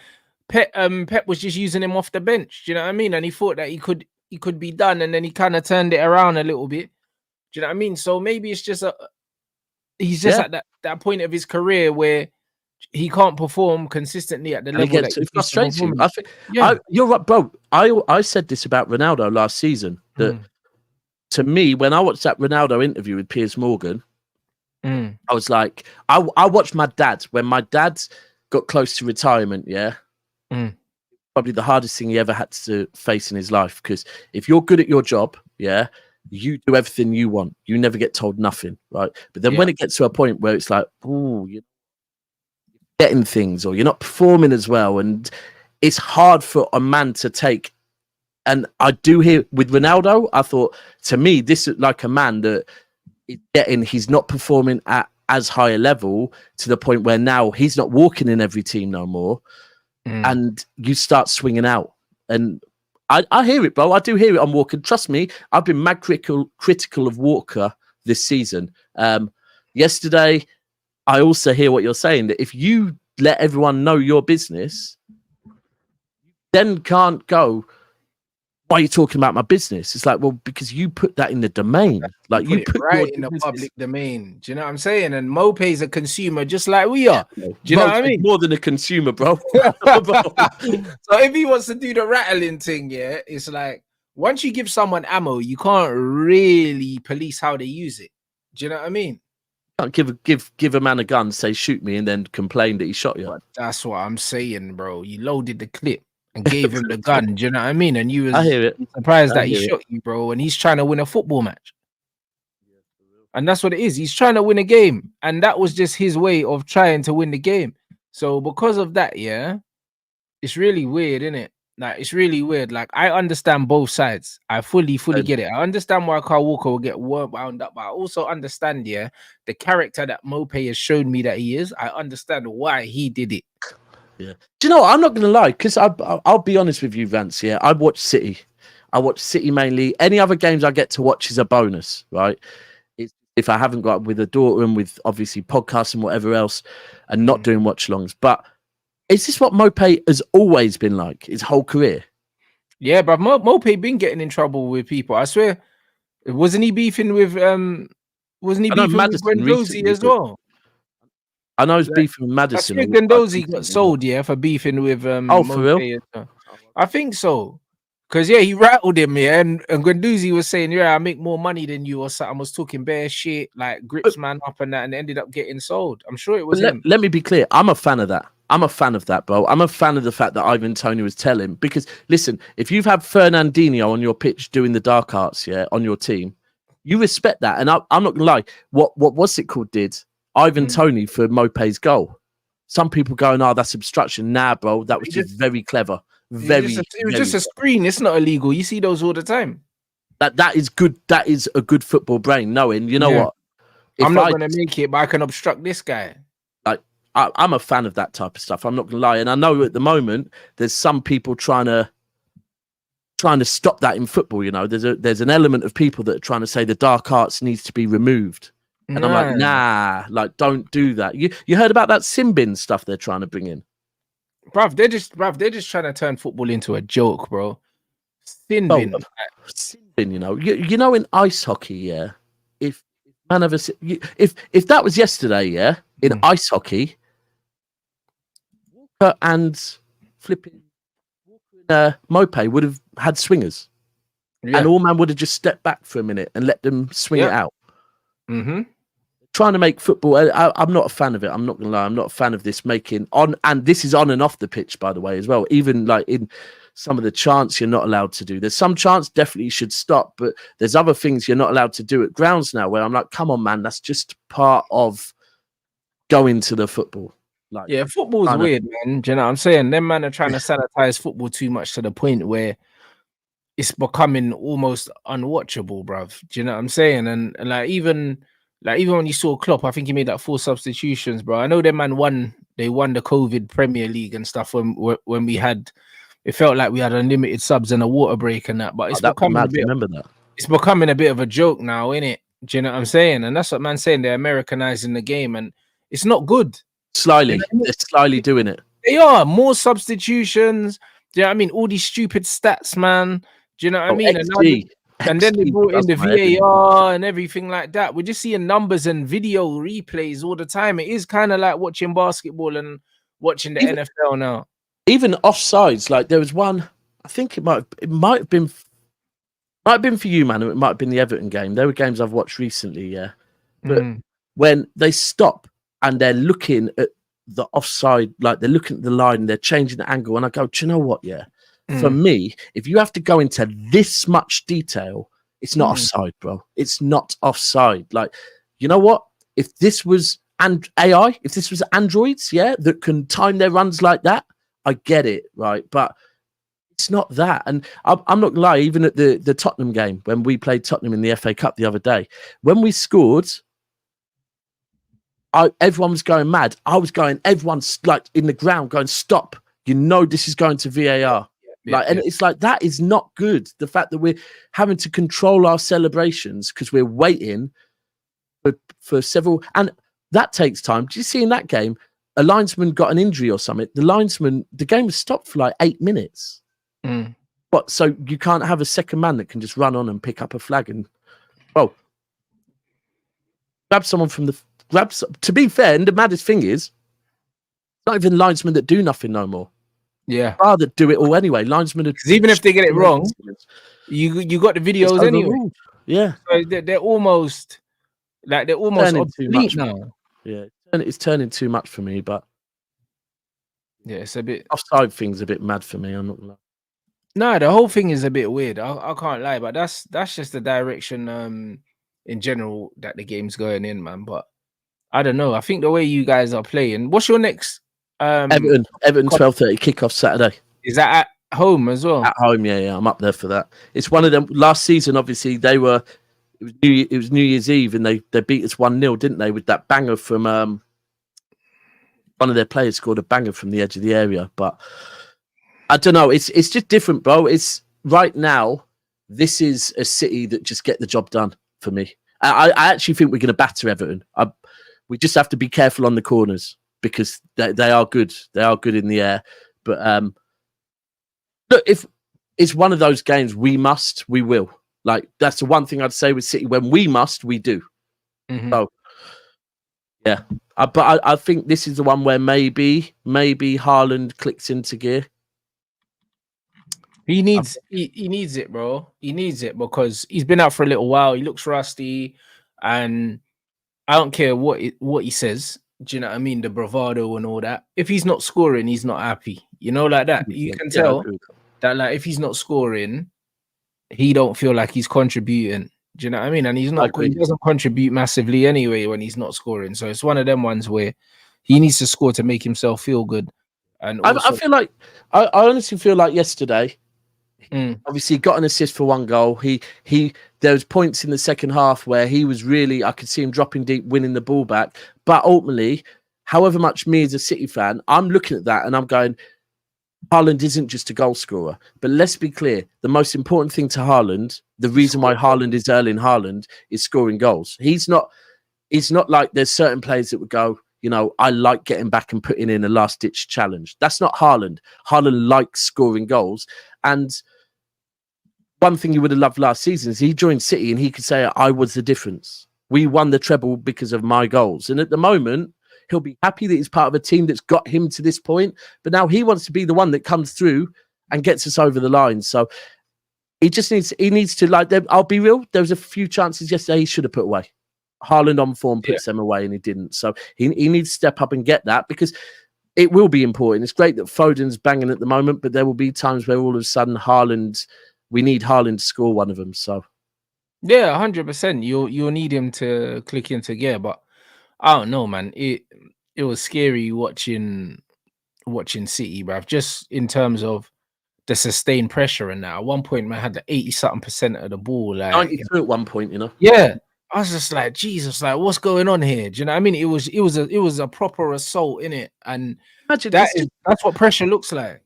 Pep was just using him off the bench. Do you know what I mean? And he thought that he could be done, and then he kind of turned it around a little bit. Do you know what I mean? So maybe it's just he's just at that point of his career where he can't perform consistently at the And it level gets that it he used to frustrates you. perform. I think Yeah. you're right, bro. I said this about Ronaldo last season that to me, when I watched that Ronaldo interview with Piers Morgan, I was like, I watched my dad when my dad got close to retirement. Yeah, probably the hardest thing he ever had to face in his life. Because if you're good at your job, yeah, you do everything you want. You never get told nothing, right? But then when it gets to a point where it's like, ooh, you're getting things or you're not performing as well, and it's hard for a man to take. And I do hear with Ronaldo, I thought to me, this is like a man that is he's not performing at as high a level to the point where now he's not walking in every team no more. And you start swinging out. And I hear it, bro. I do hear it on Walker. Trust me, I've been mad critical of Walker this season. Yesterday, I also hear what you're saying, that if you let everyone know your business, then can't go, why are you talking about my business? It's like, well, because you put that in the domain. Like you put right in the public domain. Do you know what I'm saying? And Maupay's a consumer just like we are. Do you know what I mean? More than a consumer, bro. So if he wants to do the rattling thing, yeah, it's like once you give someone ammo, you can't really police how they use it. Do you know what I mean? Can't give a man a gun, say shoot me, and then complain that he shot you. But that's what I'm saying, bro. You loaded the clip and gave him the gun. Do you know what I mean? And you was I hear it. surprised that he shot you, bro. And he's trying to win a football match. And that's what it is. He's trying to win a game. And that was just his way of trying to win the game. So because of that, yeah, it's really weird, isn't it? Like, it's really weird. Like, I understand both sides. I fully get it. I understand why Kyle Walker will get wound up, but I also understand, yeah, the character that Maupay has shown me that he is. I understand why he did it. Yeah. Do you know what? I'm not going to lie, because I'll be honest with you, Rants. Yeah, I watch City. I watch City mainly. Any other games I get to watch is a bonus, right? If I haven't got with a daughter and with obviously podcasts and whatever else, and not doing watch-alongs. But is this what Maupay has always been like his whole career? Yeah, but Maupay been getting in trouble with people. I swear, wasn't he beefing with with Guendouzi as well? I know he's beefing with Madison. I think Guendouzi got sold, yeah, for beefing with oh, for real? I think so. Because, yeah, he rattled him, yeah, and Guendouzi was saying, yeah, I make more money than you or something. I was talking bare shit, like grips man up and that, and ended up getting sold. I'm sure it was him. Let me be clear. I'm a fan of that. I'm a fan of that, bro. I'm a fan of the fact that Ivan Toney was telling, because listen, if you've had Fernandinho on your pitch doing the dark arts, yeah, on your team, you respect that. And I'm not gonna lie, what what's it called did Ivan Toney for Maupay's goal. Some people going, oh, that's obstruction. Nah, bro, that was just very clever. It was just a screen. It's not illegal. You see those all the time. That is good. That is a good football brain, knowing, you know what? I'm not going to make it, but I can obstruct this guy. Like, I'm a fan of that type of stuff. I'm not going to lie. And I know at the moment there's some people trying to stop that in football. You know, there's an element of people that are trying to say the dark arts needs to be removed. And I'm like, nah, like, don't do that. You heard about that sin bin stuff they're trying to bring in? Bruv, they're just trying to turn football into a joke, bro. Sin bin. Sin bin, you know. You know, in ice hockey, yeah, if that was yesterday, yeah, in ice hockey, Walker and flipping Maupay would have had swingers. Yeah. And all man would have just stepped back for a minute and let them swing it out. Trying to make football. I'm not a fan of it. I'm not gonna lie. I'm not a fan of this making on, and this is on and off the pitch, by the way, as well. Even like in some of the chants you're not allowed to do. There's some chants definitely should stop, but there's other things you're not allowed to do at grounds now where I'm like, come on, man, that's just part of going to the football. Like, yeah, football's weird, man. Do you know what I'm saying? Them man are trying to sanitize football too much to the point where it's becoming almost unwatchable, bruv. Do you know what I'm saying? And like even when you saw Klopp, I think he made like 4 substitutions, bro. I know them man won the COVID Premier League and stuff when we had, it felt like we had unlimited subs and a water break and that. But it's becoming it's becoming a bit of a joke now, innit? Do you know what I'm saying? And that's what man's saying. They're Americanizing the game, and it's not good. Slyly, they're slyly doing it. They are more substitutions. Do you know what I mean? All these stupid stats, man. Do you know what I mean? And then they XG brought in does the my head in. VAR and everything like that. We're just seeing numbers and video replays all the time. It is kind of like watching basketball and watching the NFL now. Even offsides, like there was one. I think it might have been for you, man. Or it might have been the Everton game. There were games I've watched recently, yeah. But when they stop and they're looking at the offside, like they're looking at the line, they're changing the angle, and I go, do you know what? Yeah, for me, if you have to go into this much detail, it's not offside, bro. It's not offside. Like, you know what? If this was AI, if this was androids, yeah, that can time their runs like that, I get it, right? But it's not that. And I'm not gonna lie, even at the Tottenham game, when we played Tottenham in the FA Cup the other day, when we scored, everyone was going mad. Everyone's like in the ground going, stop. You know this is going to VAR. And it's like, that is not good. The fact that we're having to control our celebrations because we're waiting for several, and that takes time. Did you see in that game, a linesman got an injury or something? The game was stopped for like 8 minutes. But so you can't have a second man that can just run on and pick up a flag and, well, grab someone from the to be fair, and the maddest thing is, not even linesmen that do nothing no more. Yeah, rather do it all anyway. Linesmen, because even if they get it wrong, you got the videos anyway. Yeah, so they're almost obsolete now. Yeah, it's turning too much for me. But yeah, it's a bit offside thing's a bit mad for me. I'm not gonna lie. No, the whole thing is a bit weird. I can't lie, but that's just the direction in general that the game's going in, man. But I don't know. I think the way you guys are playing. What's your next? Everton 12:30 kickoff Saturday. Is that at home as well? At home, yeah. I'm up there for that. It's one of them. Last season, obviously, it was New Year's Eve, and they beat us 1-0, didn't they? With that banger from one of their players scored a banger from the edge of the area. But I don't know. It's just different, bro. It's right now. This is a City that just get the job done for me. I actually think we're going to batter Everton. We just have to be careful on the corners because they are good. They are good in the air. But look, if it's one of those games, we will. Like, that's the one thing I'd say with City. When we must, we do. So, yeah. But I think this is the one where maybe Haaland clicks into gear. He needs it, bro. He needs it because he's been out for a little while. He looks rusty, and I don't care what he says. Do you know what I mean? The bravado and all that. If he's not scoring, he's not happy. You know, like that. You can tell that, like, if he's not scoring, he don't feel like he's contributing. Do you know what I mean? And he's not. He doesn't contribute massively anyway when he's not scoring. So it's one of them ones where he needs to score to make himself feel good. And also, I feel like I honestly feel like yesterday. Obviously, he got an assist for one goal. There was points in the second half where he was really, I could see him dropping deep, winning the ball back. But ultimately, however much me as a City fan, I'm looking at that and I'm going, Haaland isn't just a goal scorer. But let's be clear, the most important thing to Haaland, the reason why Haaland is Erling Haaland, is scoring goals. He's not like there's certain players that would go, you know, I like getting back and putting in a last-ditch challenge. That's not Haaland. Haaland likes scoring goals. And one thing you would have loved last season is he joined City and he could say, I was the difference. We won the treble because of my goals. And at the moment, he'll be happy that he's part of a team that's got him to this point. But now he wants to be the one that comes through and gets us over the line. So he needs to, like, I'll be real, there was a few chances yesterday he should have put away. Haaland on form puts them away and he didn't. So he needs to step up and get that because it will be important. It's great that Foden's banging at the moment, but there will be times where all of a sudden we need Haaland to score one of them. So yeah, 100%. You'll need him to click into gear, but I don't know, man. It was scary watching City, bruv. Just in terms of the sustained pressure and that. At one point, man had the 80-something% of the ball, like 92 at one point, you know. Yeah, I was just like, Jesus, like, what's going on here? Do you know what I mean? It was a proper assault in it, and that's what pressure looks like.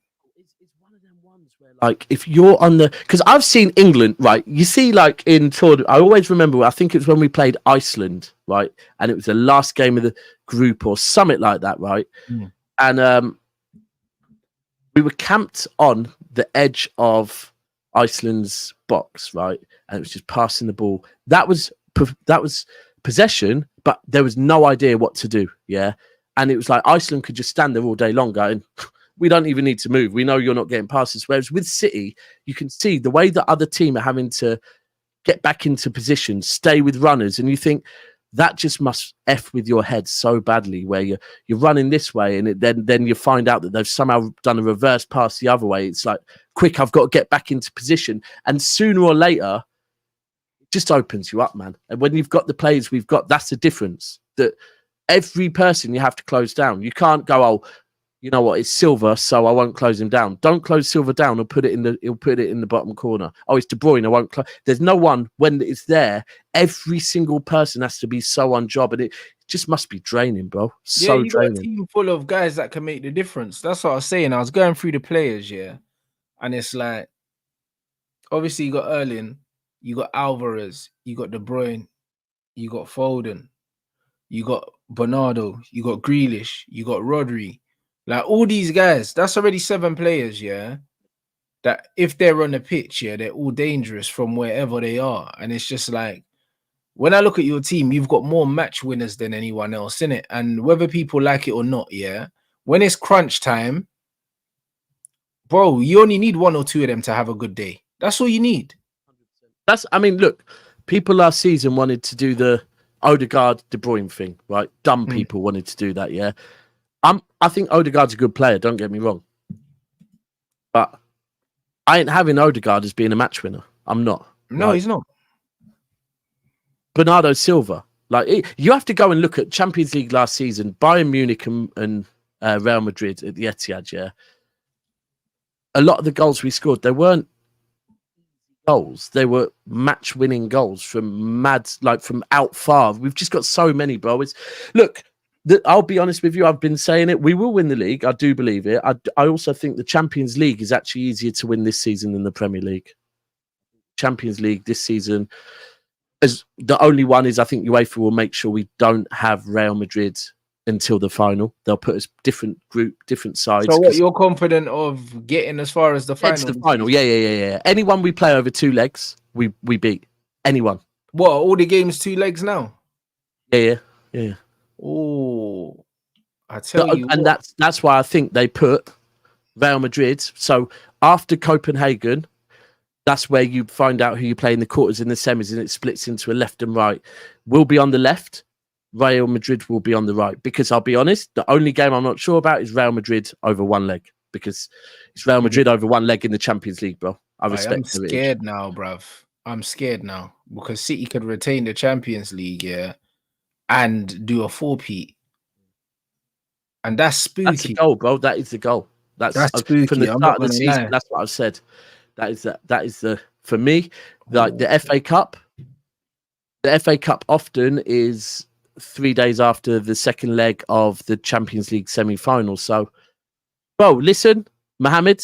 Like, if you're on because I've seen England, right? You see, like in Tour, I always remember, I think it was when we played Iceland, right? And it was the last game of the group or something like that, right? And we were camped on the edge of Iceland's box, right? and it was just passing the ball. That was possession, but there was no idea what to do. Yeah, and it was like Iceland could just stand there all day long going, we don't even need to move. We know you're not getting passes. Whereas with City, you can see the way the other team are having to get back into position, stay with runners, and you think that just must F with your head so badly, where you're running this way, and then you find out that they've somehow done a reverse pass the other way. It's like, quick, I've got to get back into position. And sooner or later, it just opens you up, man. And when you've got the players we've got, that's the difference. That every person you have to close down. You can't go, oh, you know what, it's Silva, so I won't close him down. Don't close Silva down. He'll put it in the bottom corner. Oh, it's De Bruyne. I won't close. There's no one when it's there. Every single person has to be so on job, and it just must be draining, bro. So you draining. got a team full of guys that can make the difference. That's what I was saying. I was going through the players, yeah, and it's like, obviously you got Erling, you got Alvarez, you got De Bruyne, you got Foden, you got Bernardo, you got Grealish, you got Rodri. Like all these guys, that's already 7 players, yeah. That if they're on the pitch, yeah, they're all dangerous from wherever they are. And it's just like, when I look at your team, you've got more match winners than anyone else, innit? And whether people like it or not, yeah, when it's crunch time, bro, you only need 1 or 2 of them to have a good day. That's all you need. I mean, look, people last season wanted to do the Odegaard De Bruyne thing, right? Dumb people wanted to do that, yeah. I think Odegaard's a good player, don't get me wrong. But I ain't having Odegaard as being a match winner. I'm not. No, he's not. Bernardo Silva. Like, you have to go and look at Champions League last season, Bayern Munich and Real Madrid at the Etihad, yeah. A lot of the goals we scored, they weren't goals. They were match-winning goals from from out far. We've just got so many, bro. I'll be honest with you. I've been saying it. We will win the league. I do believe it. I also think the Champions League is actually easier to win this season than the Premier League. Champions League this season, as the only one is, I think UEFA will make sure we don't have Real Madrid until the final. They'll put us different group, different sides. So what, you're confident of getting as far as the final? It's the final. Yeah. Anyone we play over 2 legs, we beat. Anyone. What, all the games 2 legs now? Yeah. Oh, I tell you, and that's why I think they put Real Madrid. So after Copenhagen, that's where you find out who you play in the quarters and the semis, and it splits into a left and right. We'll be on the left. Real Madrid will be on the right. Because I'll be honest, the only game I'm not sure about is Real Madrid over 1 leg. Because it's Real Madrid over 1 leg in the Champions League, bro. I'm scared now, bruv. I'm scared now because City could retain the Champions League, yeah, and do a 4-peat. And that's spooky. That's the goal, bro. That is the goal. That's spooky. From the start of the season, that's what I've said. That is the for me, like the FA Cup. The FA Cup often is 3 days after the second leg of the Champions League semi-final. So, bro, listen, Mohammed.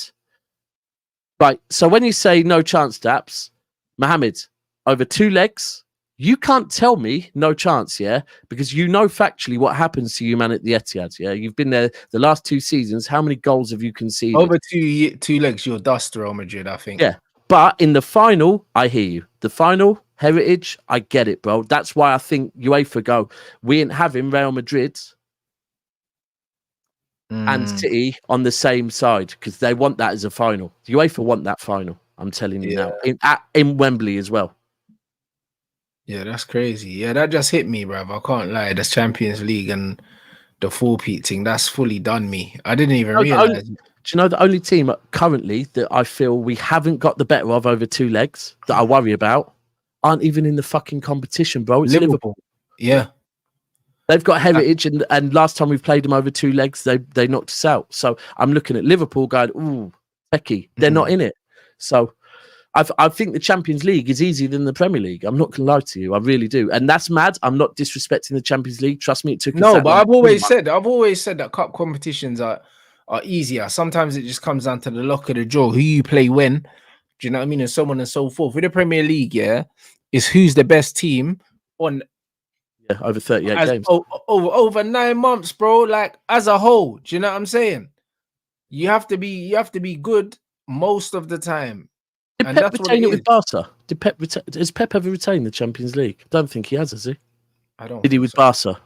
Right. So when you say no chance, Daps, Mohammed, over 2 legs, you can't tell me no chance, yeah? Because you know factually what happens to you, man, at the Etihad, yeah? You've been there the last 2 seasons. How many goals have you conceded? Over 2 legs, you'll dust Real Madrid, I think. Yeah, but in the final, I hear you. The final, Heritage, I get it, bro. That's why I think UEFA go, we ain't having Real Madrid and City on the same side because they want that as a final. UEFA want that final, I'm telling you now. In Wembley as well. Yeah, that's crazy. Yeah, that just hit me, bruv. I can't lie. That's Champions League and the 4-peat thing. That's fully done me. I didn't even realize. Do you know the only team currently that I feel we haven't got the better of over 2 legs that I worry about aren't even in the fucking competition, bro? It's Liverpool. Yeah. They've got Heritage, and last time we've played them over 2 legs, they knocked us out. So I'm looking at Liverpool going, ooh, Becky, they're not in it. So I think the Champions League is easier than the Premier League. I'm not going to lie to you. I really do. And that's mad. I'm not disrespecting the Champions League. Trust me, it took us No, but I've always said that cup competitions are easier. Sometimes it just comes down to the luck of the draw, who you play when. Do you know what I mean? And so on and so forth. With the Premier League, yeah, is who's the best team on over 38 games. Over 9 months, bro. Like as a whole. Do you know what I'm saying? You have to be good most of the time. Did And Pep that's what retain it it is. with Barca? Has Pep ever retained the Champions League? I don't think he has he? I don't Did he think with so. Barca?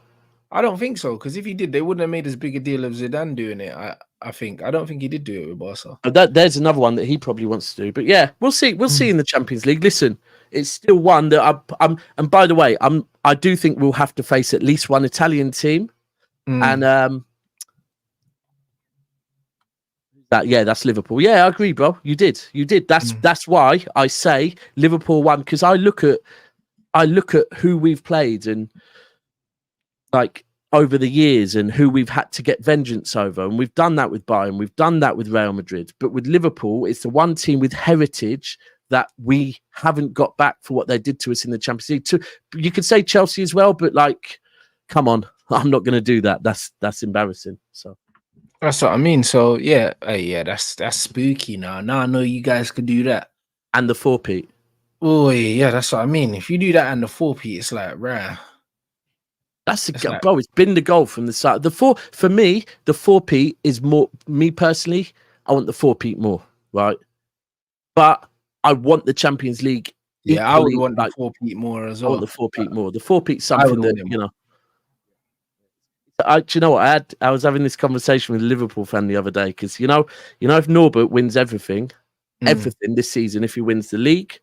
I don't think so, because if he did, they wouldn't have made as big a deal of Zidane doing it. I think. I don't think he did do it with Barca. There's another one that he probably wants to do. But yeah, we'll see. We'll see in the Champions League. Listen, it's still one that I'm. And by the way, I do think we'll have to face at least one Italian team, and that's Liverpool. Yeah, I agree, bro. You did. That's why I say Liverpool won, because I look at who we've played and like over the years and who we've had to get vengeance over, and we've done that with Bayern, we've done that with Real Madrid, but with Liverpool, it's the one team with heritage that we haven't got back for what they did to us in the Champions League. You could say Chelsea as well, but like, come on, I'm not going to do that. That's embarrassing. So. That's what I mean. So yeah, that's spooky now. Now I know you guys could do that. And the 4-peat. Oh yeah, that's what I mean. If you do that and the 4-peat, it's like rare. That's bro. It's been the goal from the start. For me, the 4-peat is more. Me personally, I want the 4-peat more, right? But I want the Champions League. Yeah, I would want the 4-peat more as well. I want the 4-peat more. The 4-peat something that do you know what? I was having this conversation with a Liverpool fan the other day, because you know if Norbert wins everything this season, if he wins the league,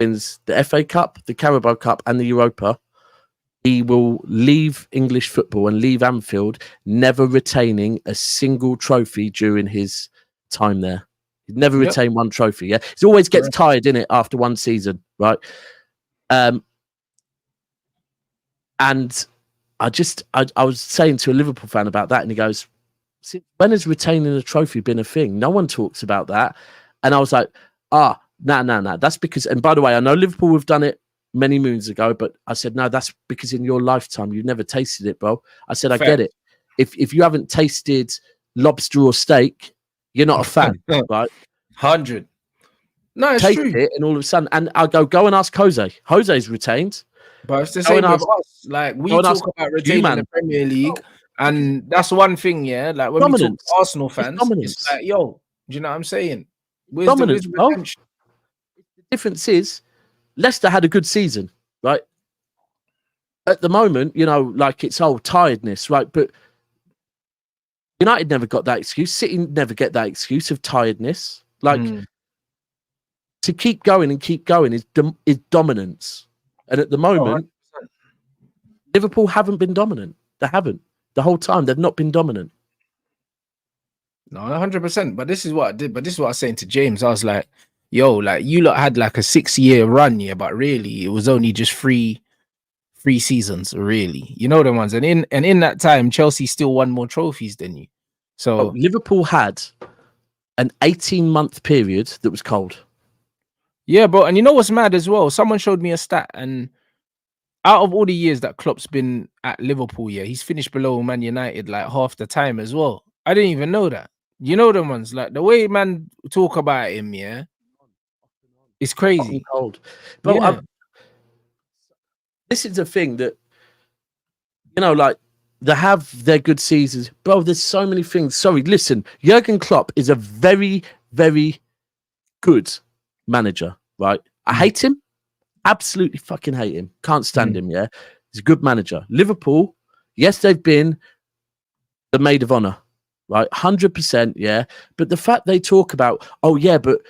wins the FA Cup, the Carabao Cup, and the Europa, he will leave English football and leave Anfield, never retaining a single trophy during his time there. He'd never retain one trophy. Yeah, he always gets tired in it after one season, right? And I was saying to a Liverpool fan about that, and he goes, "When has retaining a trophy been a thing? No one talks about that." And I was like, "No. That's because." And by the way, I know Liverpool have done it many moons ago, but I said, "No, that's because in your lifetime you've never tasted it, bro." I said, "I get it. If you haven't tasted lobster or steak, you're not a fan, right?" 100. No, it's taste true. it, and all of a sudden, and I'll go and ask Jose. Jose's retained. But it's the same with us. Like, we talk about retaining the Premier League, and that's one thing, yeah? Like, when we talk to Arsenal fans, it's like, yo, do you know what I'm saying? Where's the retention? The difference is, Leicester had a good season, right? At the moment, like, it's tiredness, right? But United never got that excuse. City never get that excuse of tiredness. Like, to keep going is dominance. And at the moment, Liverpool haven't been dominant. They haven't. The whole time, they've not been dominant. No, 100%. But this is what I did. But this is what I was saying to James. I was like, yo, like, you lot had like a 6-year run, yeah, but really it was only just three seasons, really. You know the ones. And in that time, Chelsea still won more trophies than you. So Liverpool had an 18-month period that was cold. Yeah, bro. And you know what's mad as well? Someone showed me a stat, and out of all the years that Klopp's been at Liverpool, yeah, he's finished below Man United like half the time as well. I didn't even know that. You know the ones, like the way man talk about him, yeah, it's crazy. Cold. But this is the thing that, like, they have their good seasons. Bro, there's so many things. Sorry, listen, Jurgen Klopp is a very, very good manager, right? I hate him. Absolutely fucking hate him. Can't stand him, yeah? He's a good manager. Liverpool, yes, they've been the maid of honor, right? 100%, yeah? But the fact they talk about, but,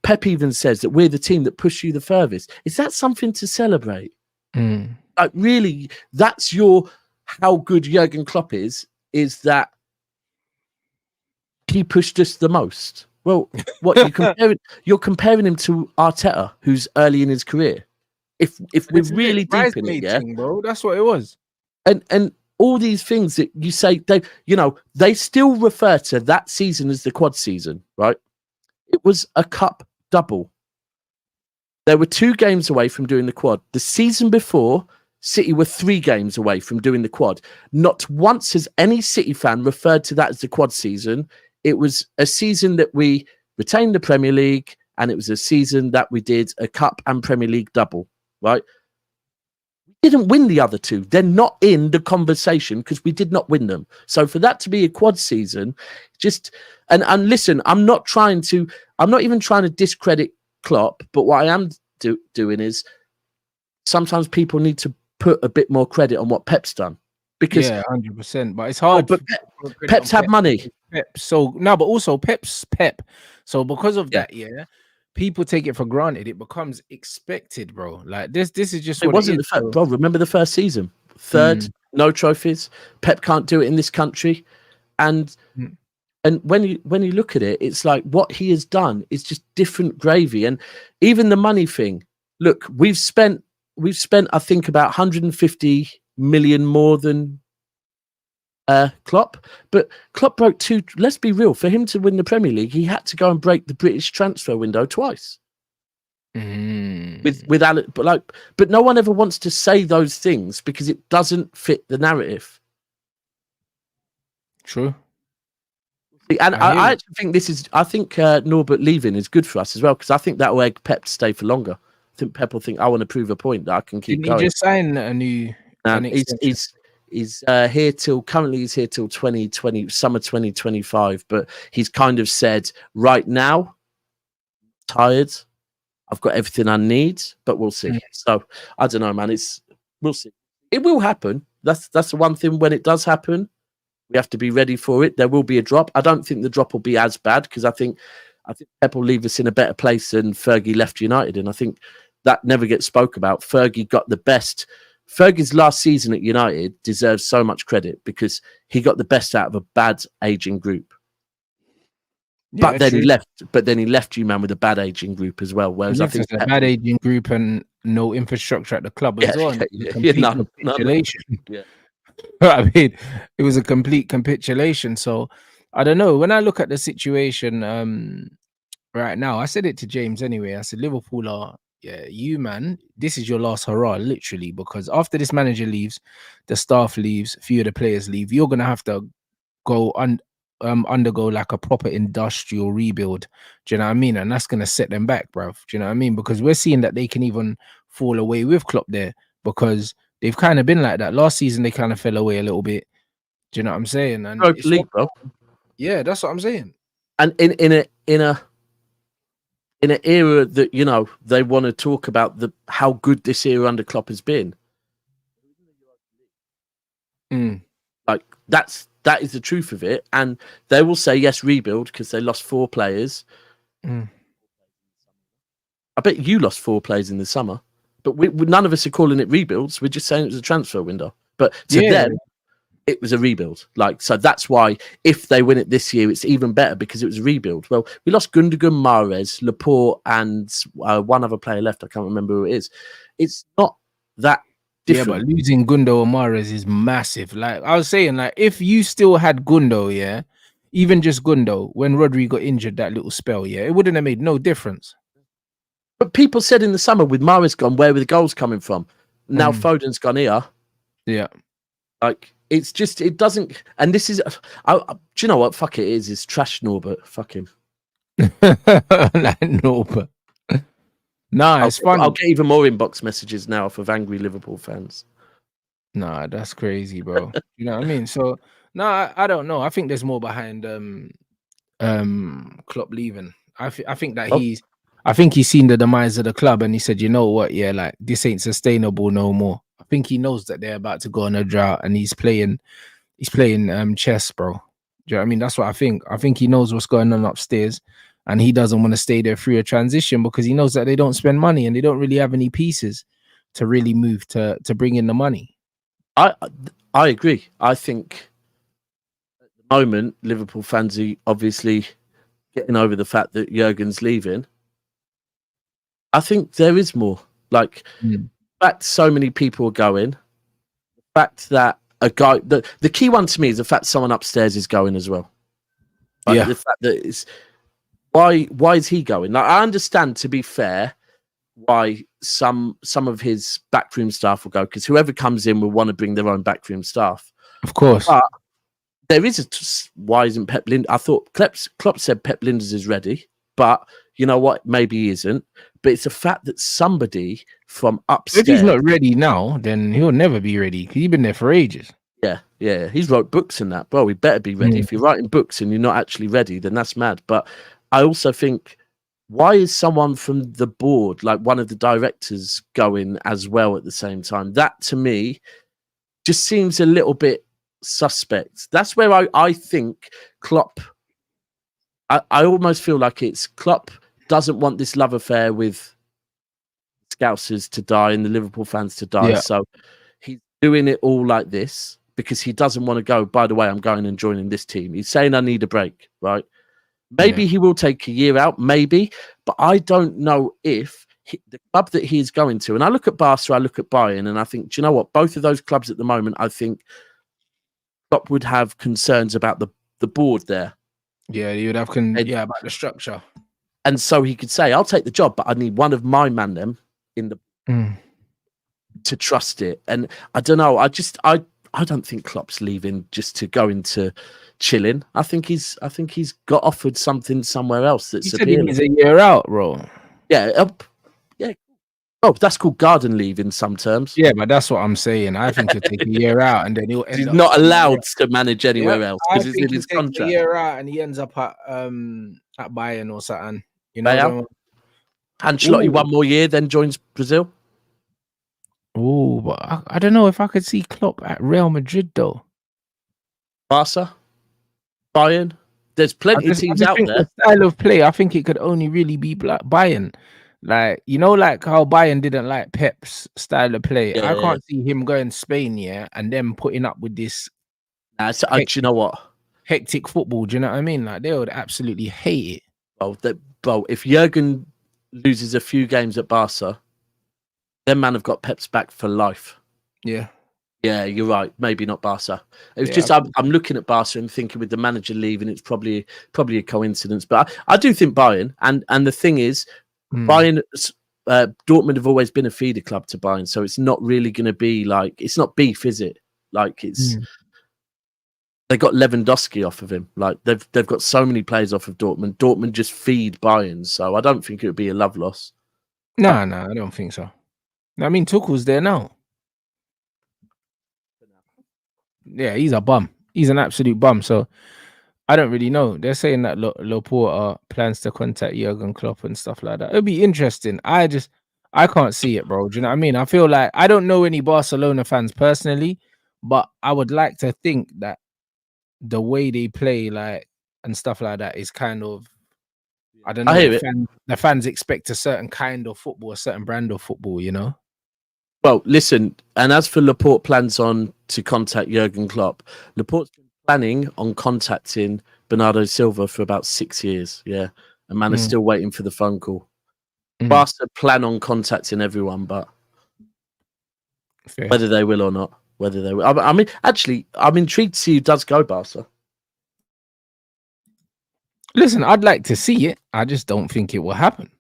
Pep even says that we're the team that push you the furthest. Is that something to celebrate? Like, really, that's how good Jurgen Klopp is that he pushed us the most. Well, what you're comparing him to Arteta, who's early in his career. If we're really deep in it, yeah, bro, that's what it was. And all these things that you say, they still refer to that season as the quad season, right? It was a cup double. They were 2 games away from doing the quad. The season before, City were 3 games away from doing the quad. Not once has any City fan referred to that as the quad season. It was a season that we retained the Premier League, and it was a season that we did a Cup and Premier League double, right? We didn't win the other 2. They're not in the conversation because we did not win them. So for that to be a quad season, and listen, I'm not even trying to discredit Klopp, but what I am doing is sometimes people need to put a bit more credit on what Pep's done, because 100%. But it's hard. but Pep's had money. Pep. So no, but also Pep's Pep. So because of Yeah. that, people take it for granted. It becomes expected, bro. Like this is just It what wasn't it is, the bro. Remember the first season, third, no trophies. Pep can't do it in this country, and when you look at it, it's like what he has done is just different gravy. And even the money thing. Look, we've spent I think about 150 million more than Klopp, but Klopp broke two. Let's be real. For him to win the Premier League, he had to go and break the British transfer window twice. With Alex, but no one ever wants to say those things because it doesn't fit the narrative. True. And I actually think I think Norbert leaving is good for us as well, because I think that will egg Pep to stay for longer. I think Pep will think, I want to prove a point that I can keep going. He just signed a new. He's here till currently. He's here till 2020, summer 2025. But he's kind of said, right now, tired. I've got everything I need, but we'll see. So I don't know, man. We'll see. It will happen. That's the one thing. When it does happen, we have to be ready for it. There will be a drop. I don't think the drop will be as bad, because I think Pep will leave us in a better place than Fergie left United, and I think that never gets spoke about. Fergie got the best. Fergie's last season at United deserves so much credit because he got the best out of a bad aging group. Yeah, but then he left. But then he left you, man, with a bad aging group as well. Whereas I think a bad aging group and no infrastructure at the club as well. Capitulation. Yeah. I mean, it was a complete capitulation. So I don't know. When I look at the situation right now, I said it to James anyway. I said Liverpool are, you man, this is your last hurrah, literally, because after this manager leaves, the staff leaves, a few of the players leave, you're gonna have to go undergo like a proper industrial rebuild. Do you know what I mean? And that's gonna set them back, bruv. Do you know what I mean? Because we're seeing that they can even fall away with Klopp there, because they've kind of been like that. Last season they kind of fell away a little bit. Do you know what I'm saying? And league, bro. Yeah, that's what I'm saying. And in an era that, you know, they want to talk about how good this era under Klopp has been. Like that is the truth of it. And they will say, yes, rebuild, because they lost 4 players. I bet you lost 4 players in the summer, but none of us are calling it rebuilds. We're just saying it was a transfer window. But to them, it was a rebuild. So that's why if they win it this year, it's even better, because it was a rebuild. Well, we lost Gundogan, Mahrez, Laporte, and one other player left. I can't remember who it is. It's not that different. Yeah, but losing Gundo and Mahrez is massive. Like I was saying, like if you still had Gundo, even just Gundo, when Rodri got injured that little spell, it wouldn't have made no difference. But people said in the summer, with Mahrez gone, where were the goals coming from? Now Foden's gone here. Yeah. Like, it's just, it doesn't, and this is, do you know what? Fuck it, it's trash Norbert. Fuck him. Like Norbert. Nah, it's funny. I'll get even more inbox messages now of angry Liverpool fans. Nah, that's crazy, bro. You know what I mean? So, nah, I don't know. I think there's more behind Klopp leaving. I think that he's seen the demise of the club, and he said, you know what? Yeah, like this ain't sustainable no more. I think he knows that they're about to go on a drought, and he's playing chess, bro. Do you know what I mean? That's what I think. I think he knows what's going on upstairs, and he doesn't want to stay there through a transition, because he knows that they don't spend money and they don't really have any pieces to really move to bring in the money. I agree. I think at the moment Liverpool fans are obviously getting over the fact that Jurgen's leaving. I think there is more. Like, the fact so many people are going, the fact that a guy, the key one to me is the fact someone upstairs is going as well. Like, the fact that it's why is he going? Like, I understand, to be fair, why some of his backroom staff will go, because whoever comes in will want to bring their own backroom staff. Of course. But there is why isn't Pep Linders? I thought Klopp said Pep Linders is ready, but you know what? Maybe he isn't. But it's a fact that somebody from upstairs. If he's not ready now, then he'll never be ready, because he's been there for ages. Yeah. He's wrote books and that. Bro, he better be ready. If you're writing books and you're not actually ready, then that's mad. But I also think why is someone from the board, like one of the directors, going as well at the same time? That to me just seems a little bit suspect. That's where I think Klopp. I almost feel like it's Klopp doesn't want this love affair with Scousers to die and the Liverpool fans to die. Yeah. So he's doing it all like this because he doesn't want to go, by the way, I'm going and joining this team. He's saying I need a break, right? Maybe he will take a year out, maybe, but I don't know if the club that he is going to, and I look at Barca, I look at Bayern, and I think, do you know what? Both of those clubs at the moment, I think Klopp would have concerns about the board there. Yeah, you would have about the structure. And so he could say, I'll take the job, but I need one of my man them in the to trust it. And I don't know. I don't think Klopp's leaving just to go into chilling. I think he's got offered something somewhere else that's appealing. He's a year out, bro. Yeah. Oh, that's called garden leave in some terms. Yeah, but that's what I'm saying. I think he'll take a year out and then he'll end he's up not allowed to manage anywhere else because it's in his contract. A year out and he ends up at Bayern or something. You know, Ancelotti 1 more year, then joins Brazil. Oh, but I don't know if I could see Klopp at Real Madrid though. Barca, Bayern. There's plenty of teams out there. The style of play, I think it could only really be Bayern. Like, you know, like how Bayern didn't like Pep's style of play. I can't see him going Spain, and then putting up with this. Do you know what? Hectic football. Do you know what I mean? Like, they would absolutely hate it. Bro, if Jurgen loses a few games at Barca, them man have got Pep's back for life. Yeah. Yeah, you're right. Maybe not Barca. It was just I'm looking at Barca and thinking with the manager leaving, it's probably a coincidence. But I do think Bayern, and the thing is, Bayern, Dortmund have always been a feeder club to Bayern, so it's not really going to be like, it's not beef, is it? Like it's they got Lewandowski off of him. Like they've got so many players off of Dortmund. Dortmund just feed Bayern, so I don't think it would be a love loss. No, I don't think so. I mean, Tuchel's there now. Yeah, he's a bum. He's an absolute bum. So I don't really know. They're saying that Laporta plans to contact Jurgen Klopp and stuff like that. It'll be interesting. I can't see it, bro. Do you know what I mean? I feel like I don't know any Barcelona fans personally, but I would like to think that the way they play, like, and stuff like that is kind of, I don't know. The fans expect a certain kind of football, a certain brand of football, you know? Well, listen, and as for Laporte plans on to contact Jurgen Klopp, Laporte's been planning on contacting Bernardo Silva for about 6 years. Yeah. And man is still waiting for the phone call. Barca plan on contacting everyone, but whether they will or not, I mean, actually, I'm intrigued to see who does go Barca. Listen, I'd like to see it. I just don't think it will happen.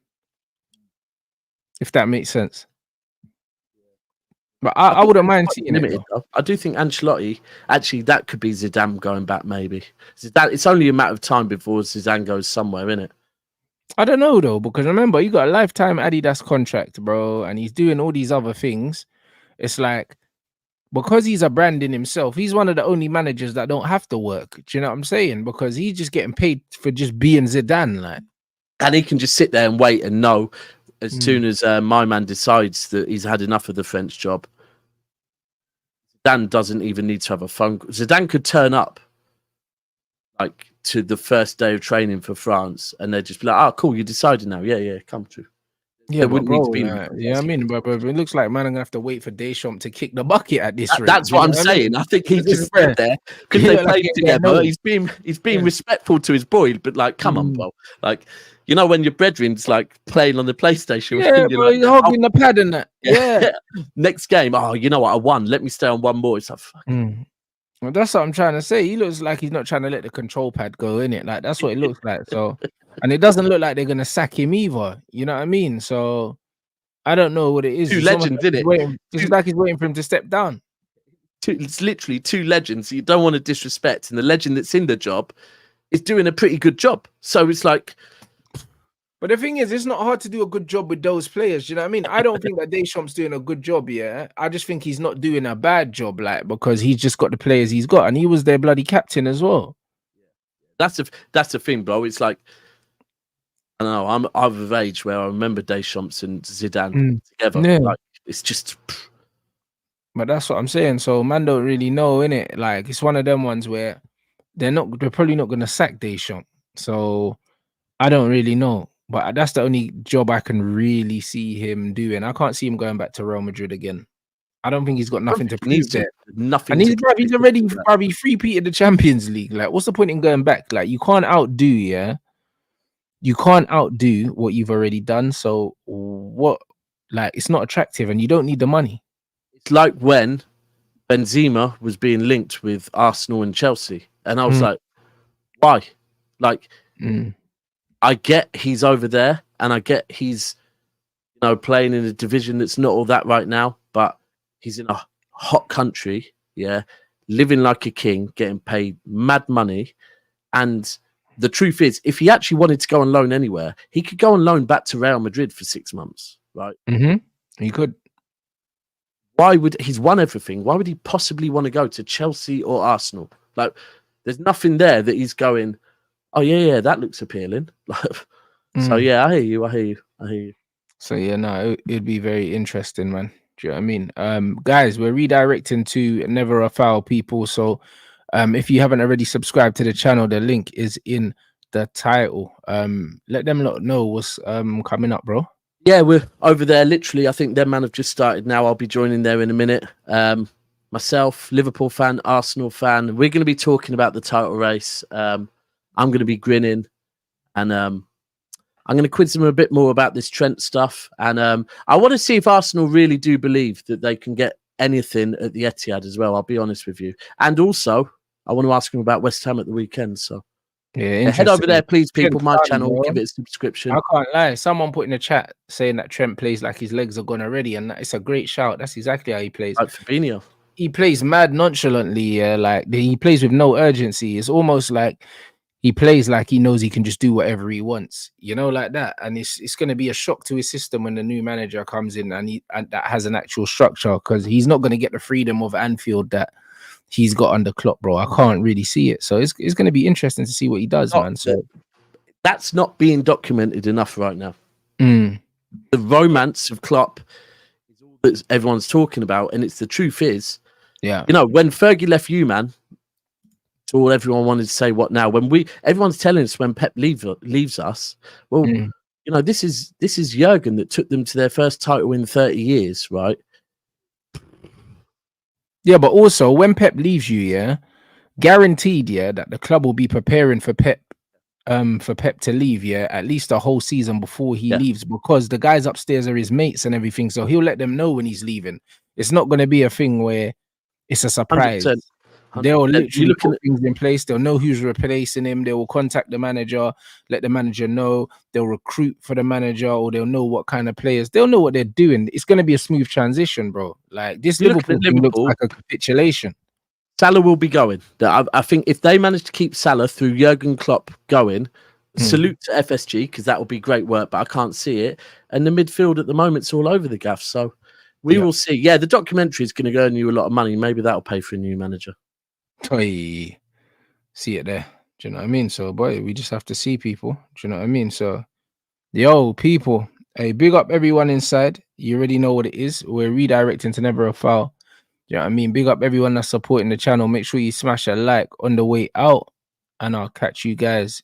If that makes sense. But I wouldn't mind seeing it. I do think Ancelotti, actually, that could be Zidane going back, maybe. Zidane, it's only a matter of time before Zidane goes somewhere, innit? I don't know, though, because remember, you got a lifetime Adidas contract, bro, and he's doing all these other things. It's like, because he's a brand in himself, he's one of the only managers that don't have to work. Do you know what I'm saying? Because he's just getting paid for just being Zidane, like. And he can just sit there and wait and know as soon as my man decides that he's had enough of the French job. Zidane doesn't even need to have a phone call. Zidane could turn up like to the first day of training for France and they'd just be like, oh, cool, you decided now. Yeah, come through. Yeah, wouldn't need to be. Yeah, I mean, but it looks like man, I'm gonna have to wait for Deschamps to kick the bucket at this rate. That's what I'm saying. I think he just stood there because they played together. He's being respectful to his boy, but like, come on, bro. Like, you know, when your brethren's like playing on the PlayStation, bro, like, he's hogging the pad and that. Yeah. Next game, oh, you know what? I won. Let me stay on one more. It's like, fucking. Well, that's what I'm trying to say. He looks like he's not trying to let the control pad go in it. Like that's what it looks like. So, and it doesn't look like they're gonna sack him either. You know what I mean? So, I don't know what it is. Two legends, isn't it? It's like he's waiting for him to step down. It's literally two legends you don't want to disrespect, and the legend that's in the job is doing a pretty good job. So it's like. But the thing is, it's not hard to do a good job with those players. Do you know what I mean? I don't think that Deschamps doing a good job. Yeah, I just think he's not doing a bad job, like because he's just got the players he's got, and he was their bloody captain as well. That's the thing, bro. It's like I know I'm of age where I remember Deschamps and Zidane Mm. together. Yeah. Like it's just But that's what I'm saying. So man don't really know, innit? Like it's one of them ones where they're probably not gonna sack Deschamps. So I don't really know. But that's the only job I can really see him doing. I can't see him going back to Real Madrid again. I don't think he's got I don't nothing to think he prove needs to. there. Nothing And to he's prove already to that. probably three-peated the Champions League. Like, what's the point in going back? Like, you can't outdo, yeah. You can't outdo what you've already done. So what? Like, it's not attractive, and you don't need the money. It's like when Benzema was being linked with Arsenal and Chelsea, and I was like, why? Like, I get he's over there, and I get he's playing in a division that's not all that right now, but he's in a hot country, yeah, living like a king, getting paid mad money. And the truth is, if he actually wanted to go on loan anywhere, he could go on loan back to Real Madrid for 6 months, right? He could. Why would he's won everything? Why would he possibly want to go to Chelsea or Arsenal? Like, there's nothing there that he's going, oh yeah, that looks appealing. So yeah, I hear you. So yeah, no, it'd be very interesting, man. Do you know what I mean? Guys, we're redirecting to Never a Foul, people. So if you haven't already subscribed to the channel, the link is in the title. Let them know what's coming up, bro. Yeah, we're over there. Literally, I think their man have just started now. I'll be joining there in a minute. Myself, Liverpool fan, Arsenal fan. We're going to be talking about the title race. I'm going to be grinning, and I'm going to quiz them a bit more about this Trent stuff. And I want to see if Arsenal really do believe that they can get anything at the Etihad as well. I'll be honest with you. And also, I want to ask them about West Ham at the weekend. So yeah, head over there, please, people. My Trent, channel, bro. give it a subscription. I can't lie. Someone put in the chat saying that Trent plays like his legs are gone already, and it's a great shout. That's exactly how he plays. Like Fabinho. He plays mad nonchalantly. Yeah, like he plays with no urgency. It's almost like he plays like he knows he can just do whatever he wants, like that. And it's going to be a shock to his system when the new manager comes in and that has an actual structure, because he's not going to get the freedom of Anfield that he's got under Klopp, bro. I can't really see it. So it's going to be interesting to see what he does, man. So that's not being documented enough right now. The romance of Klopp is all that everyone's talking about, and the truth is, yeah, when Fergie left you, man, it's all everyone wanted to say. What now? When everyone's telling us when Pep leaves us, well, this is Jurgen that took them to their first title in 30 years, right? Yeah, but also when Pep leaves you, yeah, guaranteed, yeah, that the club will be preparing for Pep to leave, yeah, at least a whole season before he leaves, because the guys upstairs are his mates and everything. So he'll let them know when he's leaving. It's not going to be a thing where it's a surprise. 100%. They'll literally put things in place. They'll know who's replacing him. They will contact the manager, let the manager know. They'll recruit for the manager, or they'll know what kind of players. They'll know what they're doing. It's going to be a smooth transition, bro. Like this Liverpool thing looks like a capitulation. Salah will be going. I think if they manage to keep Salah through Jurgen Klopp going, salute to FSG, because that will be great work, but I can't see it. And the midfield at the moment's all over the gaff. So we will see. Yeah, the documentary is going to earn you a lot of money. Maybe that'll pay for a new manager. Toy. See it there. Do you know what I mean? So, boy, we just have to see, people. Do you know what I mean? So, yo, people, hey, big up everyone inside. You already know what it is. We're redirecting to Never a Foul. Do you know what I mean? Big up everyone that's supporting the channel. Make sure you smash a like on the way out, and I'll catch you guys